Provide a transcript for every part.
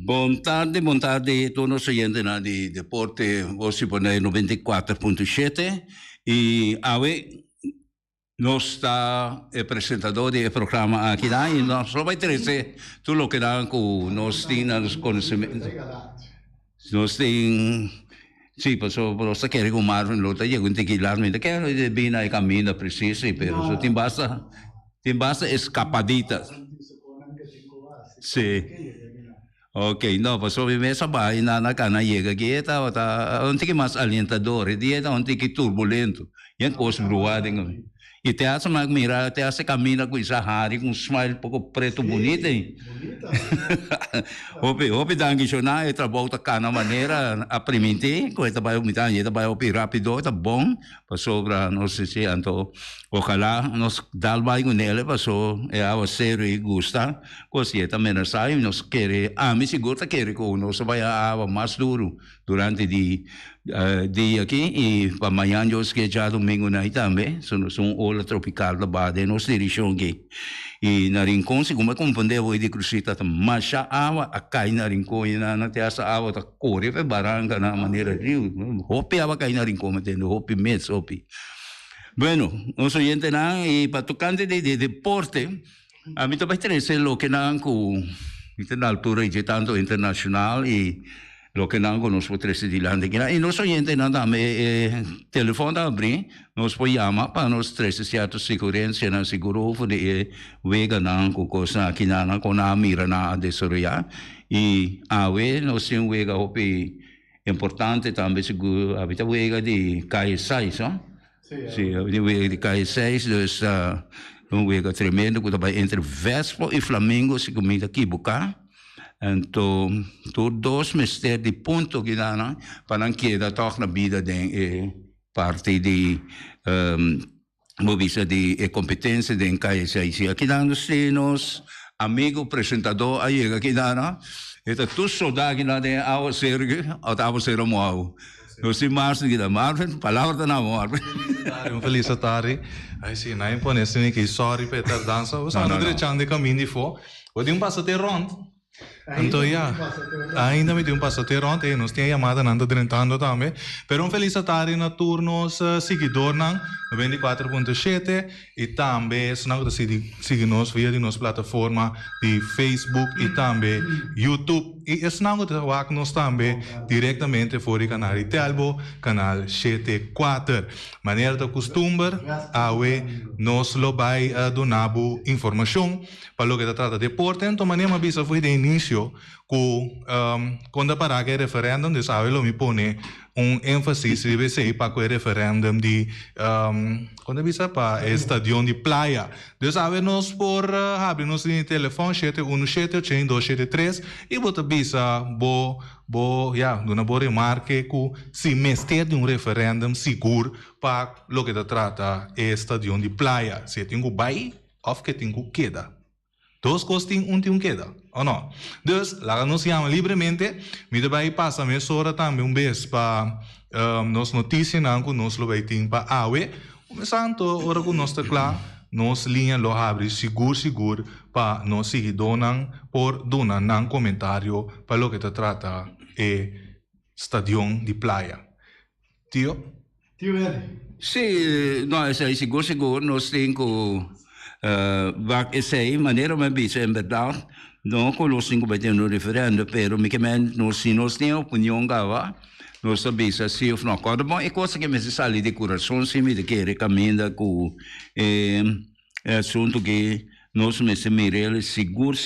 Buon tardi, tono oyentes di Deporte, voci por 94.7 e ave nos está apresentador do programa aqui lá e nós só vai ter tudo o que dá com nós temos conhecimento. Nós tem sì, posso chiedere con Marvin lo taglia con tequilarmente che è bene cammina preciso però so ti basta escapadita. Sì. Ok, no, pues obviamente sa bahay na llega kita o ta unti mas alentador, dieta unti turbulento. Yan cos bruada ng. E te hace magmira, te hace camina com Sahari com um smile pouco preto bonito, hein? Hope dangi chona, trabalho ta cana maneira a primente, com esta vai umidade, esta vai opi rápido, tá bom, para sobra não sei se anto, ojalá nos dal vai com ele, passou é a sério e gusta, coisa esta mensagem nos quer, me segura quer que nós vai a mais duro durante dia aqui e para amanhã eu esqueci já domingo na também, são ola tropical da base, nos direção aqui. E na rincon, se como compreender o de cruzita, mas a água a cai na rincon e na essa água tá corre vai baranga na maneira rio, hope água cai na rincon, metendo hope mês hope. Bueno, nós oyente na e para tocante de deporte, a mim também interessa o que na com na altura de tanto internacional e lo que não nos podemos dizer e nós oyente na também telefone abrir nos pode chamar para nos trazer certa segurança na seguro de vega não com coisa aqui na com a mira na desarrollar e a we nós temos vega hope importante também seguro habita vega de KS6 sim de vega de KS6 dus vega tremendo que vai entre Vespo e Flamengo se comigo aqui buscar. Então, todos mistérios de ponto que dá, para que da toch na vida de parte de movimento de competência de KSI. Aqui dá nos amigo apresentador aí aqui dá, então tudo só dá que dá de ao ser moal. Nós temos que dar Marvin, palavra na Marvin. Feliz tarde. Aí sim, não é imponente que sorry Peter dança, o santo direito de caminho de fo. O de passatempo rondo. Então, ainda me deu passatempo ontem, nós tínhamos chamada nanda drentando também. Pero feliz tarde na turnos seguidor na 24.7 e também se não seguir nos via de nossa plataforma de Facebook e também YouTube. E se não que nós também diretamente for o canal de Telbo, canal GT4. Maneira de costume, nós lo vai donar informação para o que trata de deporte. Então, maneira bisa foi de início quando para que referendum, dus lo mi pone ênfase deve ser para o referendum de quando bisa para estadio de praia. Dus nós por abrir nosso telefone 717-8273 e bota bisa dona boa remarque que se mestre de referendum seguro para o que trata estadio de praia. Se tem que vai ou que tem que queda. Dos coisas tem um queda, ou não? Dus, lá nos chama livremente, me vai passar a hora também vez para nos notícias, não, nos lo vai ter para awe, começando a hora que nós está claro, nos linha lo abre seguro para nos seguir donando por donar um comentário para o que te trata estadio de praia. Tio? Sim, nós é seguro, nós temos wat is zij, maneira me bisa em verdade, não conosco que vai ter no referendo, pero me que nós temos opinião gava, nós sabemos se ou não corre bom, e coisa que me se sale de coração, se me de que recomenda com assunto que nós me se mirele seguro,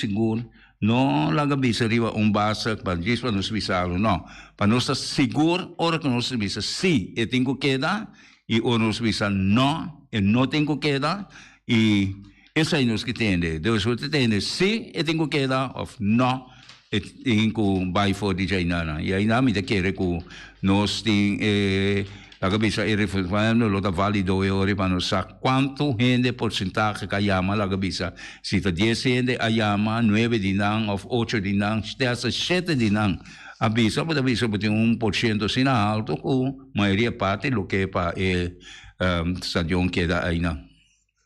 não laga bisa riba base para dizer para nós bisalo, não, para nós seguro, ora que nós bisa sim, e tem que quedar, e ora nós bisa não, e não tem que quedar. E isso aí nós que temos. Deus vai ter sim, e tem que quedar, ou não, e tem que vai for de Jainana. E aí não me quer que nós temos a cabeça e refletindo lo da válido e ora para nós saber quanto gente porcentagem que chama a cabeça. Se está 10 gente a chama, 9 de não, ou 8 de não, até 7 de não. A bisa pode ter 1% assim alto, com a maioria parte do que para o estadio queda aí não.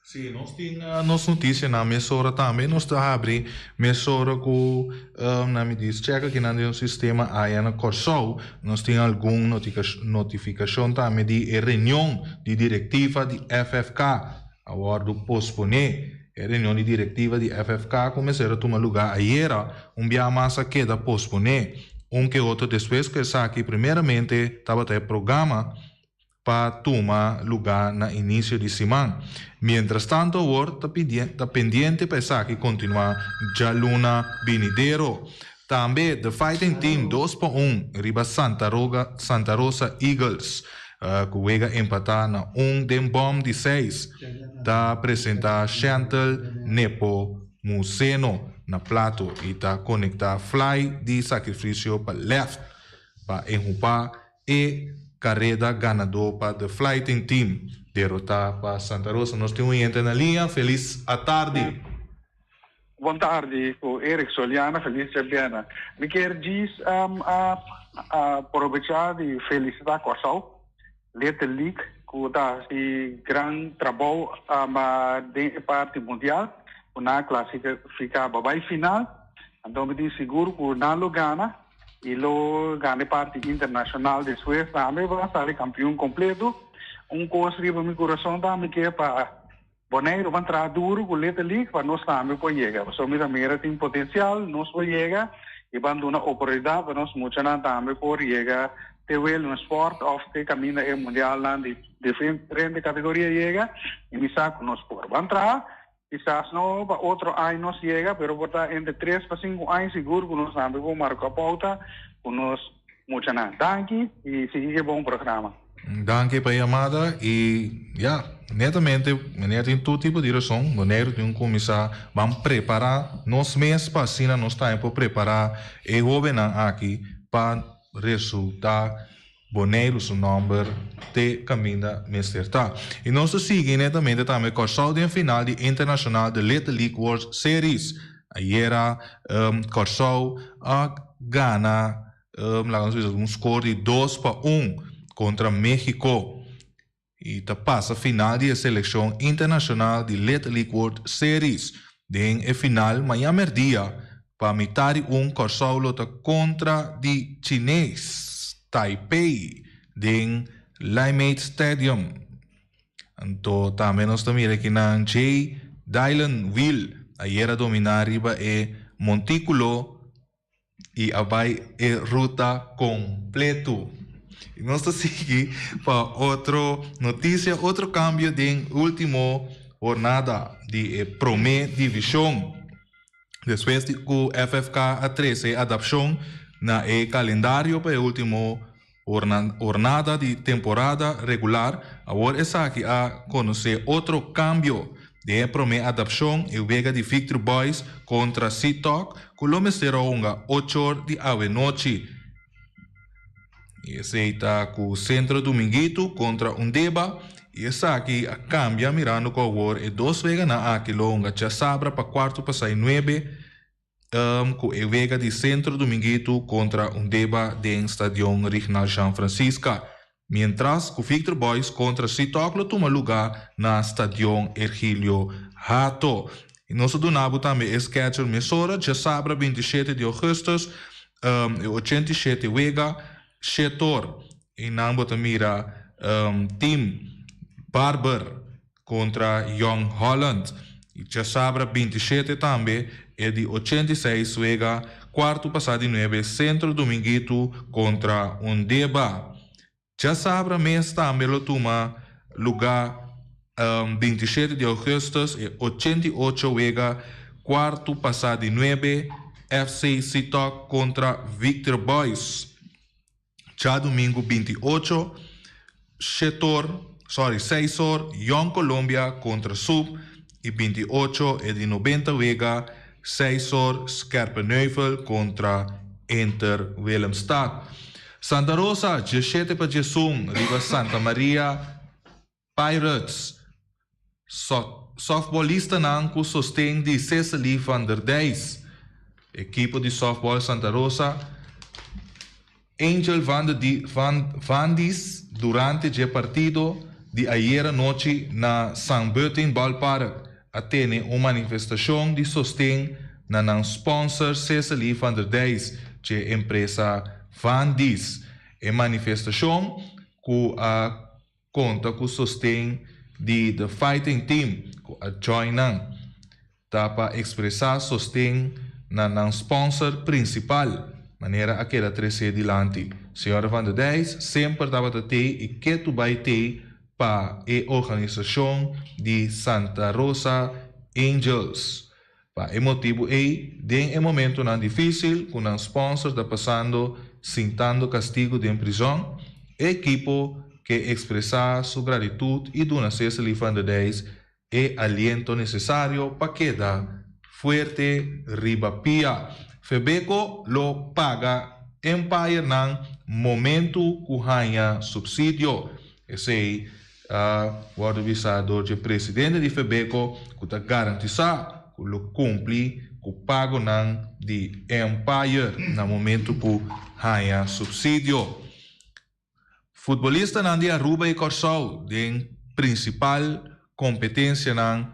Sim, nós temos notícia na mesora também, nós abrimos mesora com, na me diz, checa que no sistema aí na Corsol, nós temos alguma notificação também de reunião de diretiva de FFK, agora do posponer, a reunião de diretiva de FFK começou a tomar lugar ayer, dia massa queda posponer, que outro depois que está aqui, primeiramente, estava até programa para tomar lugar no início de semana. Mientras tanto, agora está pendiente para que continuar já luna vinidero. Também, The Fighting Team 2-1, riba Santa Rosa Eagles, que juega empatar na dem bom de 6, está apresentar Chantal Nepo Museno na plato e está conectar fly de sacrifício para left, para enrupar e carrera ganador para The Fighting Team, derrotar para Santa Rosa. Nós temos gente na linha. Feliz à tarde. Boa tarde, com Eric Soliana, feliz de bem. Me quer dizer, aproveitar de felicitar a Corsol, Little League, que dá esse grande trabalho de parte mundial, na classificar para a final. Então, me diz seguro que na Lugana, e lo ganha parte internacional de Suécia também vai ser campeão completo. Coisa que meu coração também que é para boneiro vai entrar duro com Little League para nós também pode chegar. Só me mira tem potencial, nós pode chegar e vai dar uma oportunidade para nós muitos também pode chegar. Ter no sport of ter caminho é mundial lá de diferente categoria chega e me sabe que nós pode entrar. Quizás no para outro ano não chega, pero por entre 3 para 5 anos seguro que nós também vamos marcar a pauta, que nós muitos não. Danke e siga bom programa. Danke pela chamada e, netamente, tem todo tipo de razão. O Nero tem começar, vamos preparar, nos meses para assim, nós temos para preparar e governar aqui para resultar Boneiro, o número de caminho mesterta. E nós seguimos também com a saúde final de Internacional de Little League World Series. Ayer, Corsol gana score de 2-1 contra México. E passa a final de seleção internacional de Little League World Series. Den a final, Miami dia, para metade Corsol luta contra de chinês. Taipei, em Limate Stadium. Então, também nós estamos aqui na J. Dylanville. Ayer a dominar riba é Montículo e abai é ruta completo. E nós estamos aqui para outra notícia, outro cambio de última jornada de Promé Divisão. Depois de que o FFK a 13 adaptação na calendário para a última jornada de temporada regular, agora está aqui a conhecer outro cambio de primeira adaptação e o vega de Victor Boys contra Seatalk, que o será 8 horas de noite. E esse está com o Centro Dominguito contra Undeba, e está aqui a cambia mirando com o agora e 2 vegas na aqui longa, já sabra para quarto para 9. Com o vega de Centro Dominguito contra Undeba de Estadio Regional São Francisco. Mientras que o Victor Boys contra Seatalk toma lugar na Estadio Ergílio Hato. E nós donamos também schedule mesora, já sabra 27 de agosto, 87 vega, Chetor. E não bota mira Team Barber contra Young Holland. E já sabra 27 também é de 86 vega, quarto passado de 9, Centro Dominguito contra Undeba. Já sabra mês também lo toma lugar 27 de agosto e 88 vega, quarto passado de 9, FC Seatalk contra Victor Boys. Já domingo 28, 6 horas, Young Colombia contra Sub. E 28 é de 90 vega, 6 horas, Scherpenheuvel contra Inter Willemstad. Santa Rosa, 17 para Jesum, Riva Santa Maria Pirates. Softballista Nanco sostém de Cecily van der Dijs. Equipo de softball Santa Rosa. Angel van Dis, durante o partido, de ayer noite na San Bertin Ballpark atene uma manifestação de sostém na não sponsor Cecily van der Dijs, que é empresa Van Dijs. É manifestação que conta com o sostém de The Fighting Team, que a joinan para expressar sostém na não sponsor principal, maneira aquela trece dilante. Senhora Van der Dijs sempre estava a ter e que tu vai ter para a organização de Santa Rosa Angels. Para o motivo é, em um momento não difícil, com um sponsor está passando, sentando castigo de prisão, equipo que expressar sua gratitude e dona Cecily Van der Dijs é aliento necessário para quedar fuerte ribapia. Febeco lo paga Empire nang momento kuhanya subsídio. Esse o advisado de presidente de Febeco que está garantizar que lo cumpre com o pago nang de Empire no momento kuhanya subsídio. Futebolista nang de Aruba e Corsau de principal competência nang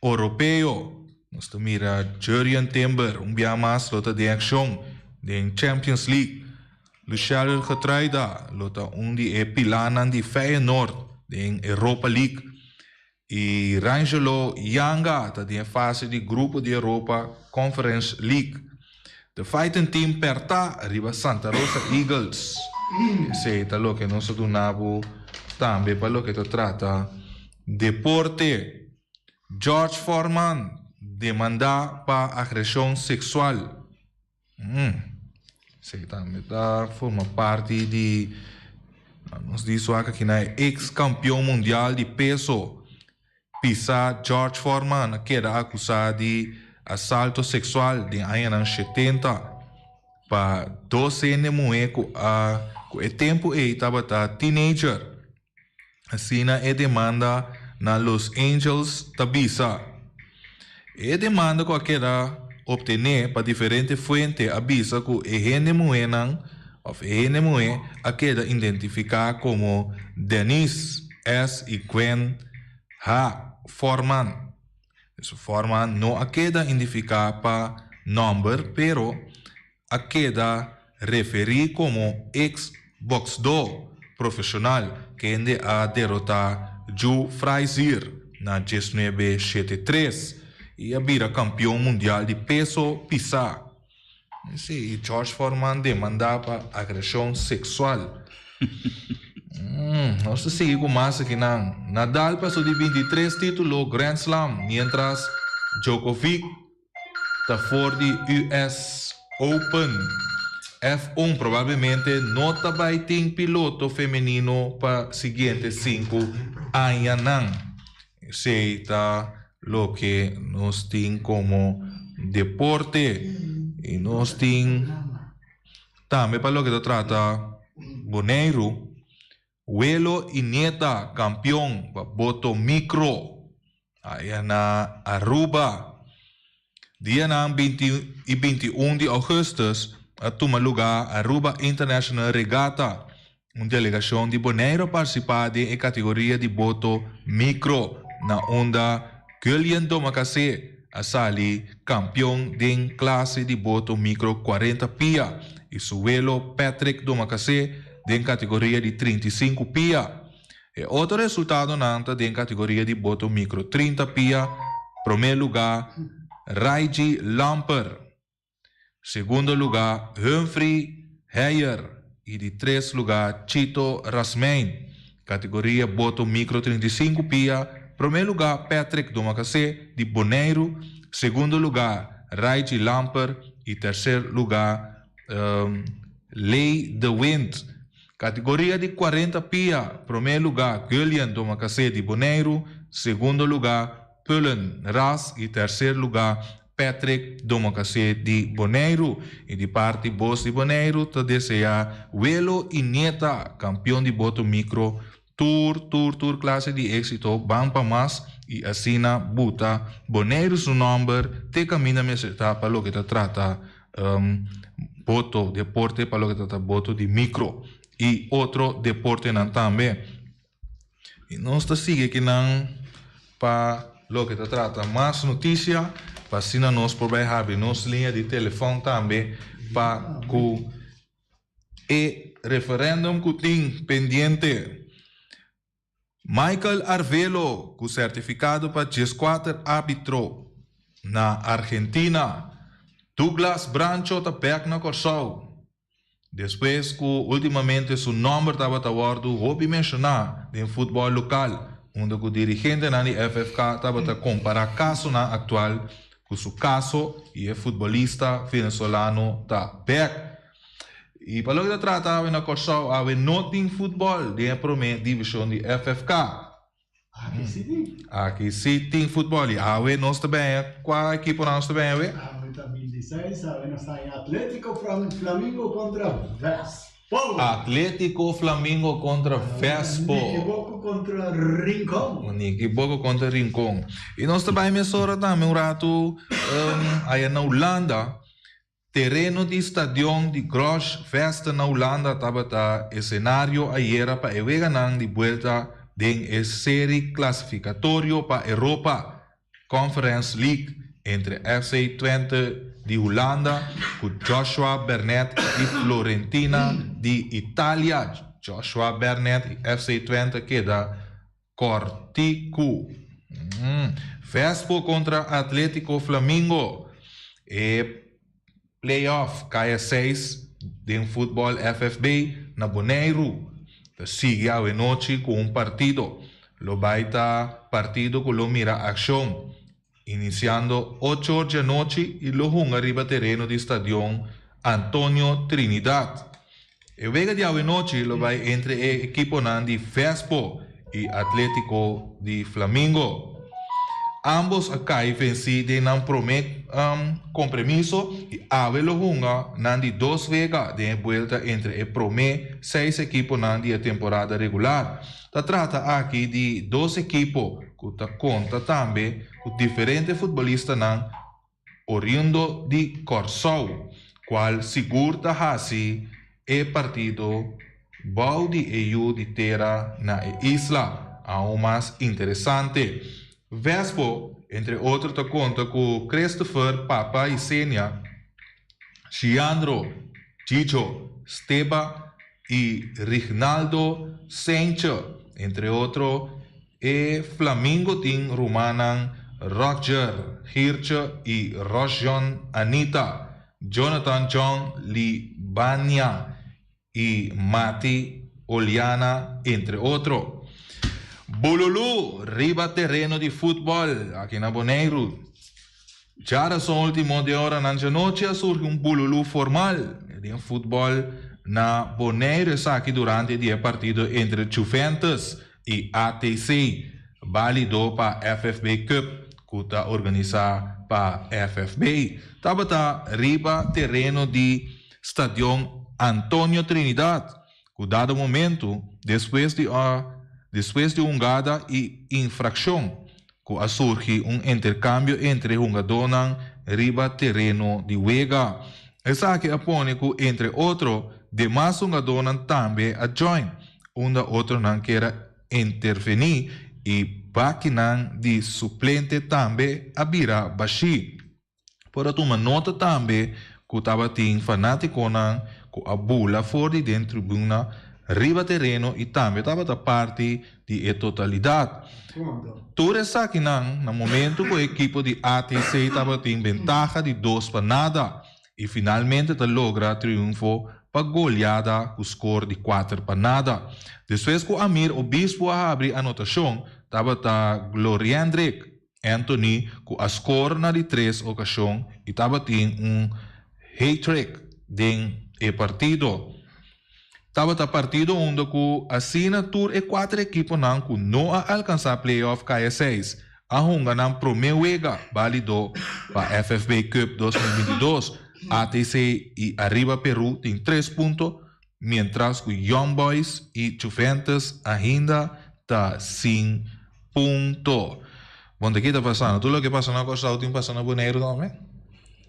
europeu. Nós mira Jurien Timber, dia mais lota de ação de Champions League. Luciano Getraida, lota de pilanan de Feyenoord de Europa League. E Rangelo Yanga, tá de fase de grupo de Europa Conference League. The Fighting Team Perta, arriba Santa Rosa Eagles. Esse é o que nós donamos também para o que trata deporte. George Foreman demanda para agressão sexual. Sei também forma parte de nós diz que é ex-campeão mundial de peso. Pisa George Foreman que era acusado de assalto sexual de anos 70 para 12 anos com o tempo ele estava teenager. Assim é demanda na Los Angeles Tabisa. E demanda que quer obter para diferentes fontes avisa que a mulher a queda identificar como Denise S. e Gwen H. Foreman. Esse Foreman não a queda identificar para número, pero a queda referir como ex-boxador profissional que ende a derrotar Joe Frazier na 1973 e a vira campeão mundial de peso pisa. Esse George Foreman demandava agressão sexual. Nós seguimos com mais aqui não. Nadal passou de 23 títulos Grand Slam, mientras Djokovic está fora de US Open. F1 provavelmente não vai ter piloto feminino para seguinte 5 anos. Esse é o que nós temos como deporte. E nós temos também para o que trata Boneiro. Huelo e Neta, campeão para boto micro. Aí na Aruba. Dia 20 e 21 de agosto, a toma lugar Aruba International Regatta. Uma delegação de Boneiro participar da categoria de boto micro na onda Guilherme Domacase, a sali campeão de classe de boto micro 40 pia. E Suelo Patrick Domacase de categoria de 35 pia. E outro resultado nanta de categoria de boto micro 30 pia. Primeiro lugar, Raiji Lamper. Segundo lugar, Humphrey Heyer. E de terceiro lugar, Chito Rasmain. Categoria boto micro 35 pia. Primeiro lugar, Patrick Domacase, de Boneiro. Segundo lugar, Raiji Lamper. E terceiro lugar, Lei de Wind. Categoria de 40 pia. Primeiro lugar, Guilherme Domacase, de Boneiro. Segundo lugar, Pullen Ras. E terceiro lugar, Patrick Domacase, de Boneiro. E de parte Boss de Boneiro, te deseja Huelo e Neta, campeão de boto micro. Tour, classe de êxito, vamos para mais e assina, buta, Boneiro seu número, te caminha me acertar para o que te trata boto, deporte, para o que trata boto de micro. E outro deporte não também. E nós está sigue que não para lo que trata mais notícia, para assim nós podemos abrir nossa linha de telefone também para que e referendum que tem pendente. Michael Arvelo, com certificado para 14 árbitro na Argentina. Douglas Brancho está perto na Corsau. Depois que ultimamente seu nome estava a houve mencionar em futebol local, onde o dirigente na FFK estava a comparar caso na atual com seu caso e o futebolista venezuelano está perto. E para lo que tratava na Corsau, há não tem futebol dentro da divisão de FFK. Aqui sim tem futebol. E há nós também, qual equipe nós também? Há 2016, nós está em Atlético Flamengo contra Vespo. Atlético Flamengo contra Vespo. Equivoco contra Rincón. Equivoco contra Rincón. E nós também mesora também um rato aí na Holanda. Terreno de estadio de Grosvesten na Holanda estava escenário ayer para o ganhar de volta de série classificatório para a Europa Conference League entre FC Twente de Holanda com Joshua Barnet e Florentina de Itália. Joshua Barnet e FC Twente queda Cortico. Vespo contra Atlético Flamengo. Playoff KS6 de futebol FFB na Bonaire. Sigue a noite com partido. Lo baita partido que lo mira acción. Iniciando 8 horas de noche y lo junga arriba terreno de estadio Antonio Trinidad. El vega de noche lo va entre el equipo de Vespo y Atlético de Flamengo. Ambos acá venciden en promet compromiso y ave lo junga nandi 2 vegas de vuelta entre el promet 6 equipos nandi a temporada regular. Se trata aquí de 2 equipos que conta también con diferentes futbolistas nan oriundo de Corsau, cual segura hasi el partido Baudi EU de Terra na isla, aún más interesante. Vespo, entre outros, te conta com Christopher, Papa e Senia, Giandro, Chicho, Steba e Rinaldo Sencha, entre outros, e Flamengo tem Romanan, Roger, Hirsch e Rosjon Anita, Jonathan John Libania e Mati Oliana, entre outros. Bululu, riba terreno de futebol aqui na Bonaire. Já na última de hora na noite surge Bululu formal de futebol na Bonaire aqui durante o partido entre Juventus e ATC, válido para FFB Cup, que está organizado para FFB. Estava riba terreno de estadio Antonio Trinidad, que dado momento, depois de jogada e infração, que surge intercâmbio entre jogadores riba terreno de Vega. Essa aqui apone que, entre outros, demais jogadores também a join, onde outro não quer intervenir e baquinan de suplente também a bira baixi. Por uma nota também que estava tem fanático que a bula fora de dentro tribuna riba terreno e também estava da parte de totalidade. Tudo isso aqui no momento que o equipo de ATC estava tem ventaja de 2-0 e finalmente logra triunfo para goleada com score de 4-0. Depois que Amir Obispo abre a anotação, estava Gloriandrick Anthony com a score na de 3 ocasiões e estava tem hat-trick de partido. Estava partido onde assina tour e 4 equipos que não alcançar playoff KS6. A Hunga na primeira vega válido para FFB Cup 2022. ATC e Arriba Peru tem 3 pontos, mientras que Young Boys e Juventus ainda está 5 pontos. Bom, daqui está passando. Tudo o que passa na Costa tem passando na Bonaire também.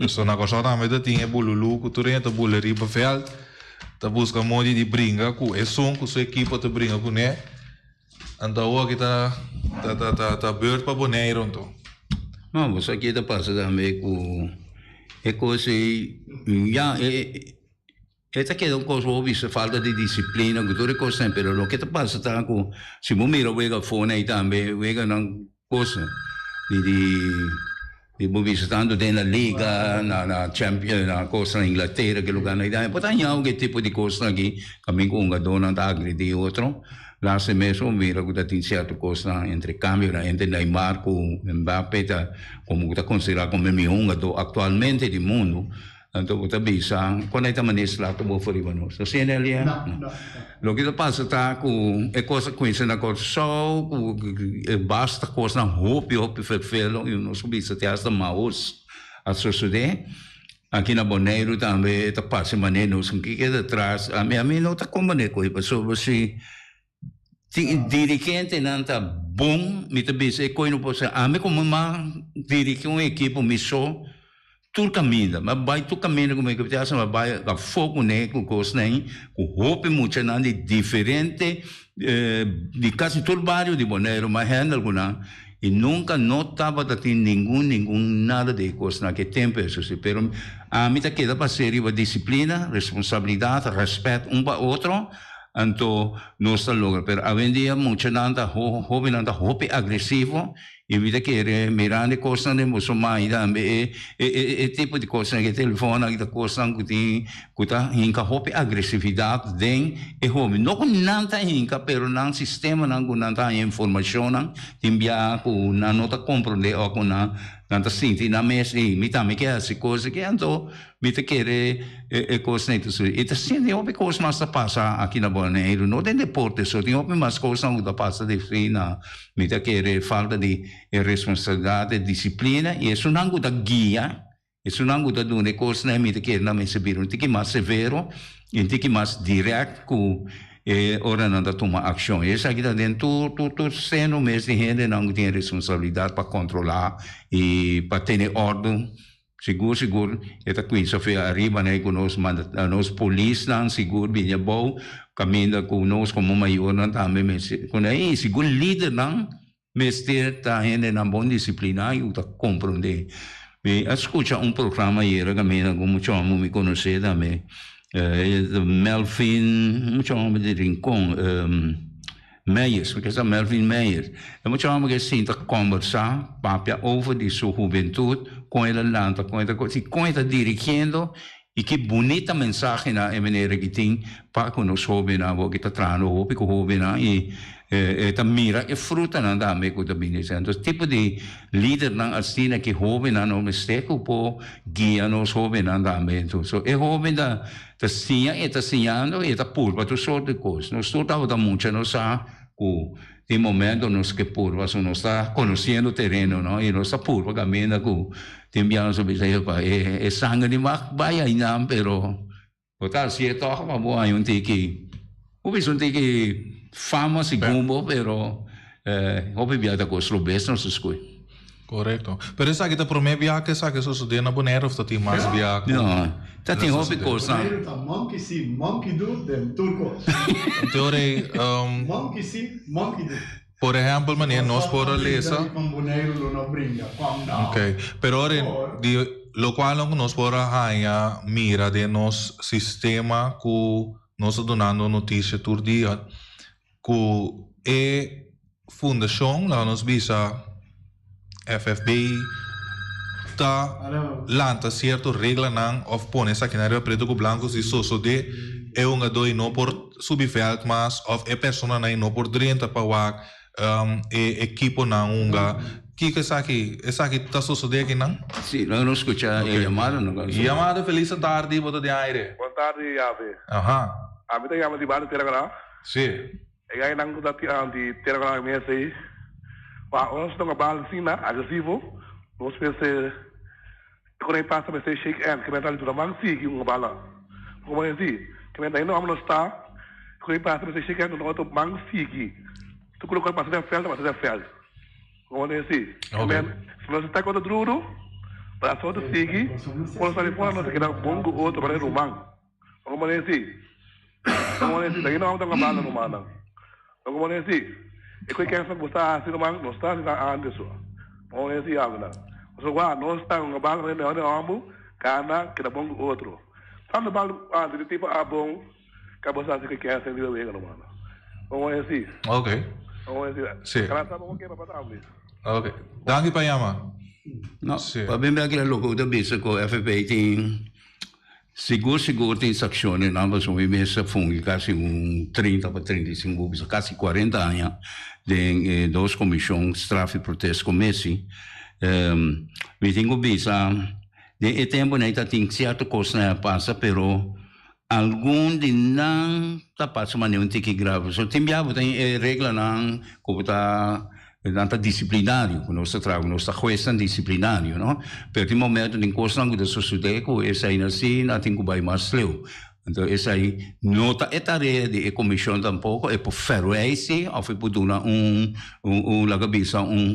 Isso na Costa também tem Bululu, que tu renta Bululu Riba Veld. Tá busca um monte de brinca com o som que sua equipe te brinca com ele. Então, o que tá beurt para Bonaire, então. Não, você aqui está passando também com... É coisa... Já... Esta que é uma coisa óbvia, falta de disciplina, que tudo é coisa, pero o que está passando com... Se você mira o fone aí também, o não coisa de visitando dentro da liga, na Champions, na coisa na Inglaterra, que lugar na ideia. Portanto, há algum tipo de coisa aqui, também com um dona está agredir outro. Lá se mesmo mira que tem certa coisa entre câmbio, entre Neymar com Mbappé, como está considerado como o melhor atualmente do mundo. Então, você bisa, quando é que você está no fora não? Você é ali? Não. O que passa está com é coisa com isso na coisa só, basta coisa na roupa vervelho, e não subir se até maus a sociedade. Aqui na Bonaire também está passando maneira, o que é atrás, a mim não está como maneira com isso, você dirigente não está bom, me está bisa, coisa não pode ser, a mim como uma dirigente uma equipe, me só tudo caminha, mas vai tudo caminha como é que você mas vai com foco né, com coisa né, com roupa muito não de diferente de quase todo o bairro de Bonaire, mas ainda alguma e nunca notava que tinha nenhum nada de coisa naquele tempo isso sim, pero a mim tá queda para ser a disciplina, responsabilidade, respeito para outro. Então, nós estamos logo, pero hoje em dia, muita nada, jovem nada, roupa agressivo, e vida querer mirar de coisa de muçulmano, e tipo de coisa que telefone, que coisa que tem, que tá, inca roupa agressividade, tem, e jovem, não com nada inca, pero não sistema, não com nada informação, não, enviar com, não tá compreender, ou com não sentir na mesa, e me também que essa coisa que então, me te querer, coisa nem tudo e tá sendo, houve coisa mais passa aqui na Bonaire, não tem deporte, só tem houve mais coisa que passa de fina, me te querer falta de responsabilidade, disciplina, e isso não dá guia, isso não dá uma coisa, né, me te querer não me saber, tem que mais severo, e tem que mais direto com ora não dá tomar ação. Isso aqui está dentro, tudo sendo mesmo de gente não tem responsabilidade para controlar e para ter ordem. Seguro, esta coisa foi arriba, né, com nós polícia, seguro, bem bom, caminha conosco como maior, não também, quando aí, seguro, líder, não, mas tá gente na boa disciplina, e tá compreender. Escuta programa aí, caminha, como chamo, me conhecer também. Melvin, muito homem de Rincon, Meyers, porque é Melvin Meyers. É muito homem que sinta conversar, papia over de sua juventude, com ele lá, com ele dirigindo, e que bonita mensagem na maneira que tem para que nós jovens, que está trazendo o que jovens, e mira e fruta não dá me com também então tipo de líder não assim que jovem não mistake por guia nos jovens não dá me então so é jovem da sia e tá sinhando e tá purva tu só de coisa nós estamos da muito nós sa com de momento nós que purva nós está conhecendo o terreno não e nós está purva caminhando com tembiando sobre isso é sangue de mar vai aí não pero botar se é toca para boa aí o bicho tem que fama segundo, pero hobby viaja com os lobes não se escui. Correto. Pero essa aqui tá por meio viagem, essa que sucede na Bonaire ou tem mais viagem? Não, tá tem hobby coisa. Bonaire tá monkey do dem turco. Teoria, monkey do. por exemplo, maneira nós por lesa. Com Bonaire não brinca, ok. Pero ora de lo qual nós por a mira de nos sistema que nós donando notícia todo dia. Que fundação lá nos visa FFB tá lanta certo regra não of põe essa aqui na área preto com blancos e só de é uma doi não por subveld mas of é persona não por 30 para o equipo não unga que essa aqui tá só de aqui não sim não escuta chamada feliz tarde boa de aire boa tarde ave aha ave tá chamando de bar teragana sim e aí não dá de teragana mesmo aí nós estamos a cena agressivo nós pensamos quando ele passa a ser shake hand que mental tudo mais sim que uma bala como é assim que mental não vamos estar quando ele passa a ser shake hand não outro banco sim que tu coloca para fazer fel como é assim se nós está com o duro para só do sim quando sai fora nós queremos bongo outro para o banco como é assim daí não vamos dar uma bala no mano como é assim E quei che sta assim não está antes só. Ou esse algo não. So wa não está um bala né né ambu kana que da bom outro. Tanto bala de tipo a bom que você acha que é assim de ver no mano. Ou esse. Ok. Ou esse. Sim. Cara sabe o que vai passar ali. Ok. Danke Payama. No, Sì. va bene anche la logo da bisa ko FFP tem seguro tem sazione, não mas o mesa fungi quase 30 para 35 bisa quase 40 anos de duas comissões tráfico protesto comessi vi tengo bisa de tempo nem tá tem certo coisa na passa pero algum de não tá passa mas não tem que grave so tem regra não como tá tanto disciplinario, nostro trago, nostra questa disciplinario, no? Per il momento in cui stanno da succedere, e sai assim, não tem que vai mais leu. Então, essa aí, nota é tarefa de comissão tampouco, é por ferroeisi, ou foi por dar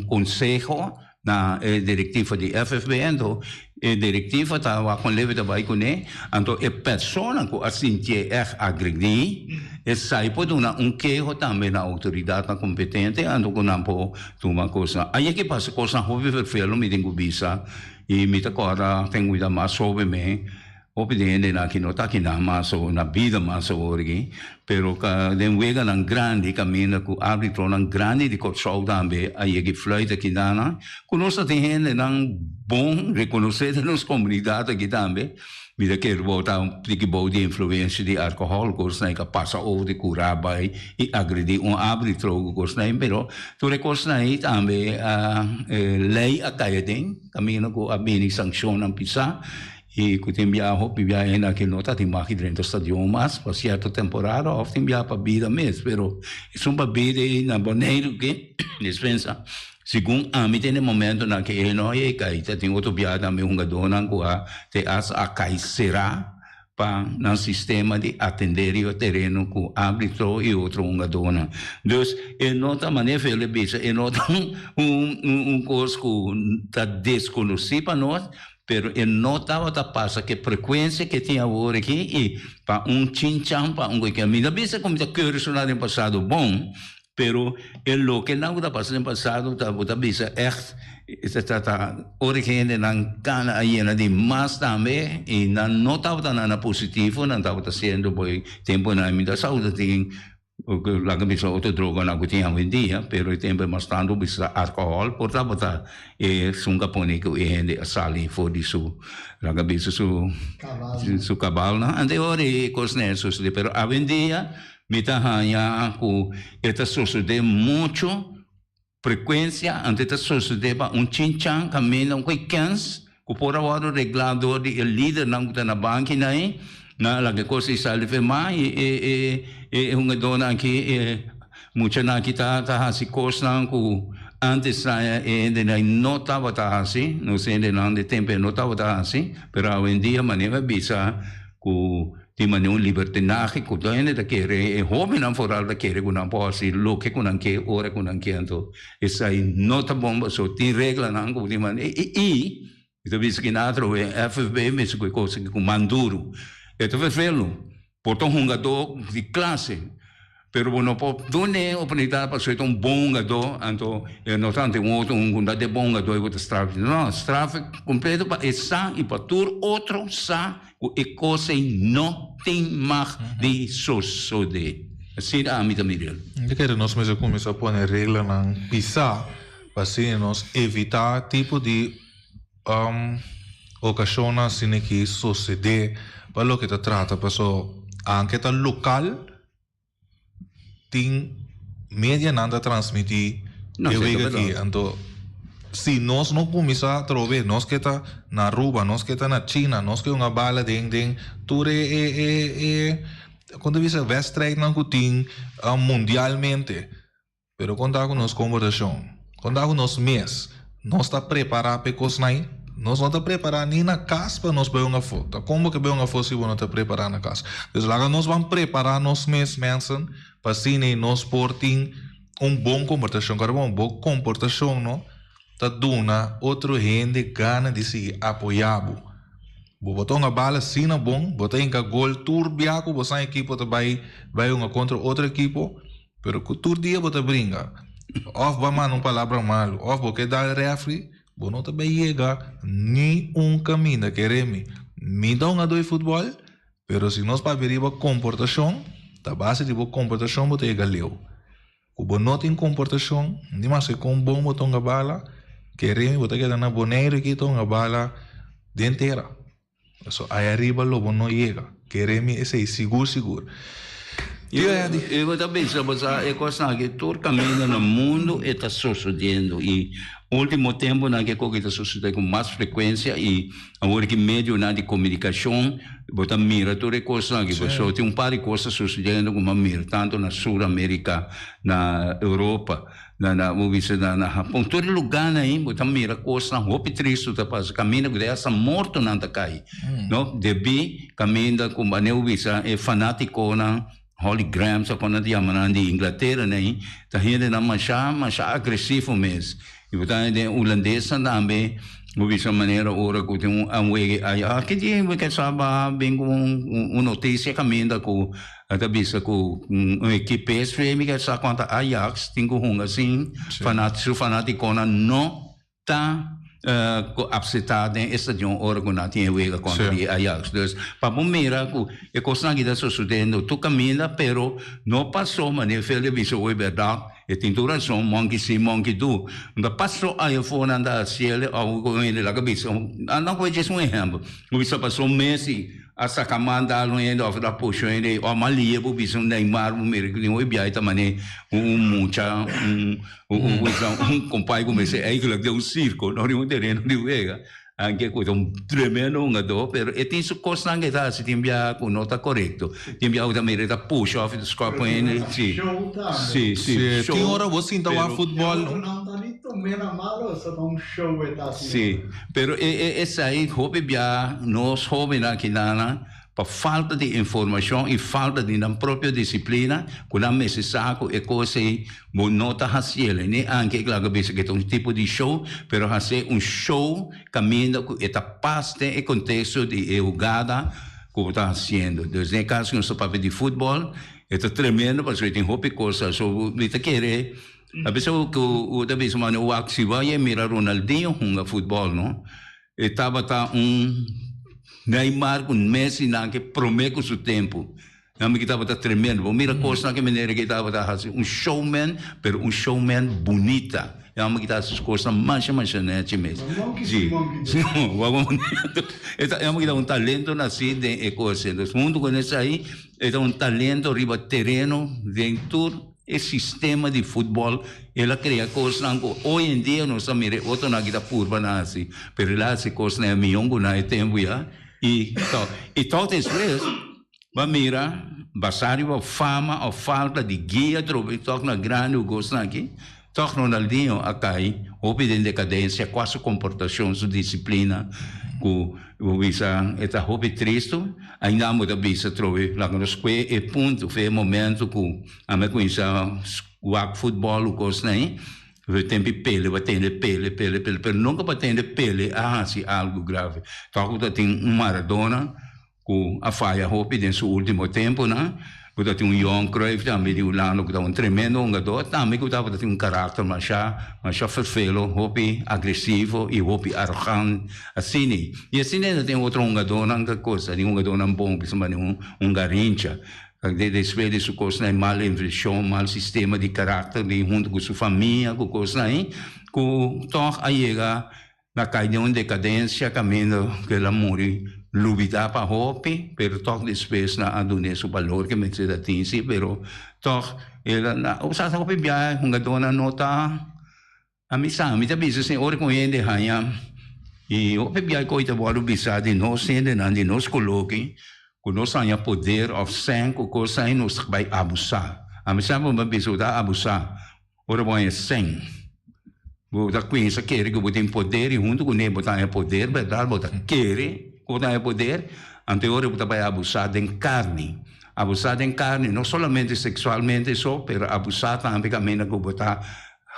conselho na diretiva de FFB, então, a diretiva estava com leve da baicone, então, a pessoa que assim é agredir, e sai por dar queijo também na autoridade competente, então, que não pode tomar coisa. Aí que passa coisa, houve verfelo, me tenho visa, e me agora tenho vida mais sobre mim, obediente na que não está aqui na massa na vida massa hoje, pero que den wega na grande caminho que árbitro na grande de control também aí que fluida aqui na conosco tem gente na bom reconhecer nas comunidades aqui também vida que volta que bom de influência de álcool coisa que passa over de curar vai e agredir árbitro coisa pero tu recosta aí também a lei a caidem caminho que a bem sanção pisa e que tem viajo viaje naquele nota tem mais dentro do estádio mas para certa temporada ou tem viaje para vida mesmo pero é uma vida na maneira que dispensa segundo a mim tem momento na que ele não é que tem outro viaje também dona que te a será para no sistema de atender o terreno com árbitro e outro dona então é nota maneira ele bisa é nota coisa que está desconhecido para nós pero eu notava da passa que frequência que tinha agora aqui e para chinchão para que a minha vez como está curioso no passado bom pero lo que não está passando no passado tá bisa está origem na cana aí de mais também e não notava na positivo não estava sendo bom tempo na minha saúde tem la camisa outra droga na que tinha hoje dia, pero o tempo mais tanto bisa álcool, portanto tá sunga pone que ele sali for disso, la camisa su cavalo, não, ande ore cosnesso, pero a vendia me tá hanya ku eta sucede muito frequência, ante tá sucede para chinchan caminho com cans, ku por agora regulador de líder não tá na banca aí na la que cosa sale ferma e una donna che mucha na kita ta hasi costa ku antes de na notava ta hasi no se de na de tempo notava ta hasi pero hoy en día manera bisa ku di manu libertinaje ku doene da che joven non foral da che non può si lo che con anche ora con anche anto e sai nota bomba so ti regla na ku di man e tu visi che altro FFB messo quei cose che manduro e tu verfelo porta jogador de classe pero não pode donde oportunidade para ser bom jogador então não tanto outro de bom jogador e outro strafe não strafe completo para essa e para tur outro sa e coisa não tem mais de suceder assim a mim também eu quero nós mesmo começar a pôr regra na pisar para assim nós evitar tipo de ocasiões assim que suceder para o que te trata pessoal anche tal local tem media nada transmitir eu vejo aqui então se nós não começar a trover nós que está na Aruba nós que está na China nós que uma bala ding tudo quando você vê strike não tem mundialmente pero quando há nos conversação quando há nos mês nós está preparado para coisas aí nós não estamos preparados nem na casa para nós ver uma foto. Como que ver uma foto se nós não estamos preparados na casa? Então, lá nós vamos preparar nós mesmos para assim nós portem bom comportação, uma boa comportação, não? Tá dando outro gente gana de se apoiar. Botar uma bala assim na bom, botar em gol turbiaco, botar em equipe vai uma contra outra equipe, pero que tur dia botar brinca. Of ba man, palavra malo. Of porque dá refri, bo não também chega nem caminho que remi. Me dá um futebol, pero se nós para ver a comportação, da base de comportação, bote galeu. O bo não tem comportação, nem mais com bom botão a bala, que remi bote que dá na boneira que tão a bala dentera. So aí arriba lobo não chega, que remi esse seguro. Eu também sabe é coisa que todo caminho no mundo está sucedendo e último tempo na que está sucedendo com mais frequência e agora que meio de comunicação bota mira toda coisa que pessoa tem par de coisas sucedendo como mira tanto na Sul-América, na Europa, na Japão, todo lugar aí bota mira coisa roupa triste tá passa caminho que essa morto não tá cai, não deve caminho como a neuvisa é fanático na Holy Graham, sa kung naman di Inglaterra na tahiyan na masya agresivo mes. Iba tayo din Ulandesa namin, mubisa manera ora ko yung amwege ay kaya yung kasaba bing kung notisya kami na ko at abisa ko equipe PSV mi sa kwanta Ajax tingo hunga sing fanatiko na no ta upsetado em estadião ora com a tinha wega contra a Ajax. Dus para mira que é coisa que está sucedendo, tu caminha, pero não passou, mas nem fez isso é verdade. E tem toda razão, monkey sim, monkey do. Não passou aí fora anda cielo ou com ele lá cabeça. Não foi isso um exemplo. O bicho passou Messi a sacamanda no end of da puxo ele o malia bu bicho Neymar o mere que o biai também mucha compai como esse aí que deu circo no rio terreno de vega anche com tremendo jogador pero e tem isso coisa que tá se tem bia com nota correto tem bia o da mere da push off do score com ele sim tem hora você então a futebol sim pero essa aí hobby bia nós hobby na quinana por falta de informação e falta de na própria disciplina, quando a mesa saco é coisa bom nota racial, né? Anche claro que é um tipo de show, pero fazer show caminho com esta parte e contexto de jogada que está fazendo. Então, no caso que nós papel de futebol, é tremendo, porque tem roupa coisa, so você quer a pessoa que o da vez mano o axi vai mirar Ronaldinho joga futebol, não? E tava Neymar com Messi que promete o seu tempo. Eu me estava tremendo. Mira coisa que maneira que estava showman, pero showman bonita. Eu me estava as coisas mais nete mesmo. Sim. Eu me estava talento nascido em coisa. O mundo conhece aí, é talento riba terreno dentro o sistema de futebol. Ela cria coisas que hoje em dia nós estamos outro na guita purba nasce, pero lá se coisas é milhão na tempo já. E talvez mas mira, basário a fama, a falta de guia, trobe toque na grande o gosto aqui, toque Ronaldinho a cair, houve de decadência, quase comportação, sua disciplina, o visa é houve triste, ainda muita visa trobe lá no escola e ponto, foi momento que a minha conhecida o futebol o gosto aí. Tem pele, pero nunca vai ter pele, se algo grave. Então, tem Maradona, que a falha roupa em seu último tempo, né? Quando tem Johan Cruyff, também o Lano, que é tremendo jogador, também que tem caráter, mas já ferfelo, roupa agressivo e roupa arrogante, assim. E assim tem outro jogador, não coisa, tem jogador não bom, que se chama Garincha. Desde de sua coisa mal inversão, mal sistema de caráter, de junto com sua família, com coisa aí, que toca a chegar na caída de decadência, caminho que ela morre, lubida para roupa, pero toca depois na adune seu valor que me se dá tinsi, pero toca ela na o sa roupa bia, um gadona nota a missa, me tabi se ora com ele hanya e o bia coita boa bisa de nós sendo na de nós coloque nós temos poder of sangue, coisa aí nós vai abusar. A mim sabe uma pessoa está abusar. Ora bom é sangue. Você conhece quer que você tem poder e junto com ele você tem poder, verdade? Você quer que você tem poder, anterior você vai abusar de carne. Abusar de carne, não somente sexualmente só, mas abusar também que você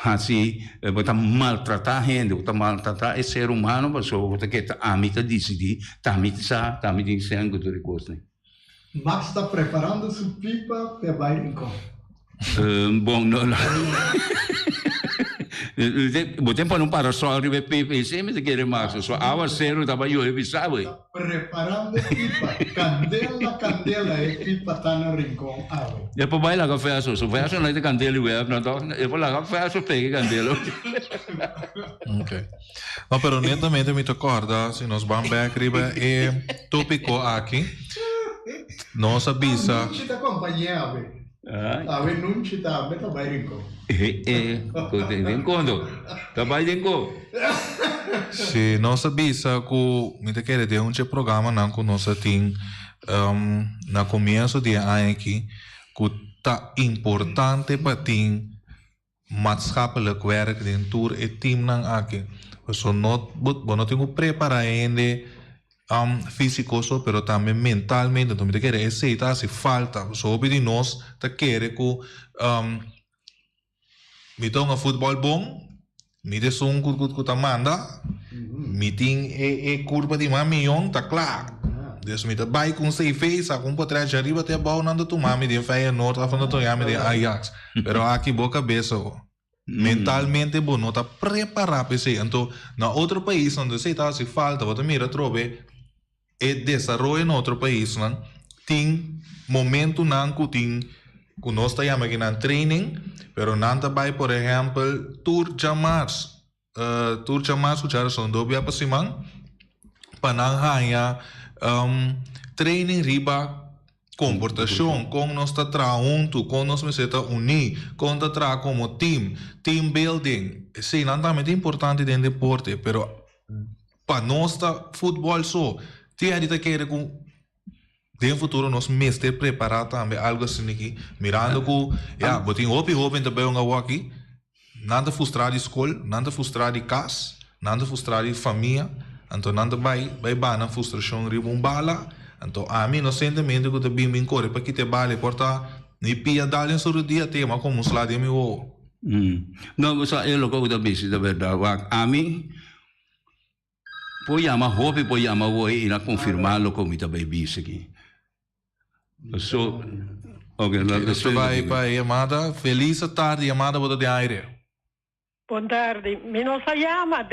assim, você maltratar gente, você maltratar esse ser humano, você quer amita decidir, tamit sangue do recurso. Max está preparando sua pipa para bailar. Bom, não. O tempo não para só arriba PPC, mas quer mais. Só a zero estava eu sabe. Preparando pipa, candela e pipa tá no rincão, ave. Depois vai lá café só não tem candela web, não tá? Depois lá café só pega candela. Ok. No, pero netamente me recorda, se nós vamos ver arriba e tópico aqui, nossa bisa. Non ci da companhia, ave. Ave non ci da, beta vai rincão. Tem quando? Trabalho tem quando? Se nossa bisa que me quer de um programa não com nossa team na começo de ano aqui que tá importante para team maatschappelijk werk den tour e team nang aqui. So not but não tenho preparar ainda físico so, pero também mentalmente, então me quer aceitar se falta. So obedi nós tá querer que me dá um futebol bom, me dá um que tá manda, me tem curva de 1 milhão, tá claro. Dus me dá vai com 6 vezes, com por trás de arriba até bom nando tu mami de Feyenoord, af nando tu yami de Ajax. Pero aqui boa cabeça, mentalmente bom, não tá preparado para isso. Então, na outro país onde você tá se falta, você mira trobe e desenvolve em outro país, não? Tem momento não que tem que nós tá yami que não training, pero não tá vai, por exemplo, tour jamás que já são dobia para cima, para não ganhar training riba comportação, como nós está junto, como nós me está unir, como está como team building. Sim, não é muito importante dentro do deporte, pero para nós está futebol só. Tem a gente quer com no futuro nós mestre preparar também algo assim aqui, mirando que botem hopi também um aqui, nada frustrado de escola, nada frustrado de casa, nada frustrado de família. Então, nada vai na frustração riba bala. Então, a mim, no sentimento que eu também me corre para que te bale, porta, ni pia dali sobre o dia tema como os lados de meu. Não, só eu que eu também se da verdade, a mim, poi ama hope, poi ama voi, e na confirmá-lo como está bem visto aqui. So, ok, Você vai para a Amada, feliz tarde, Amada, boa de aire. Buon tardi, mi non si chiama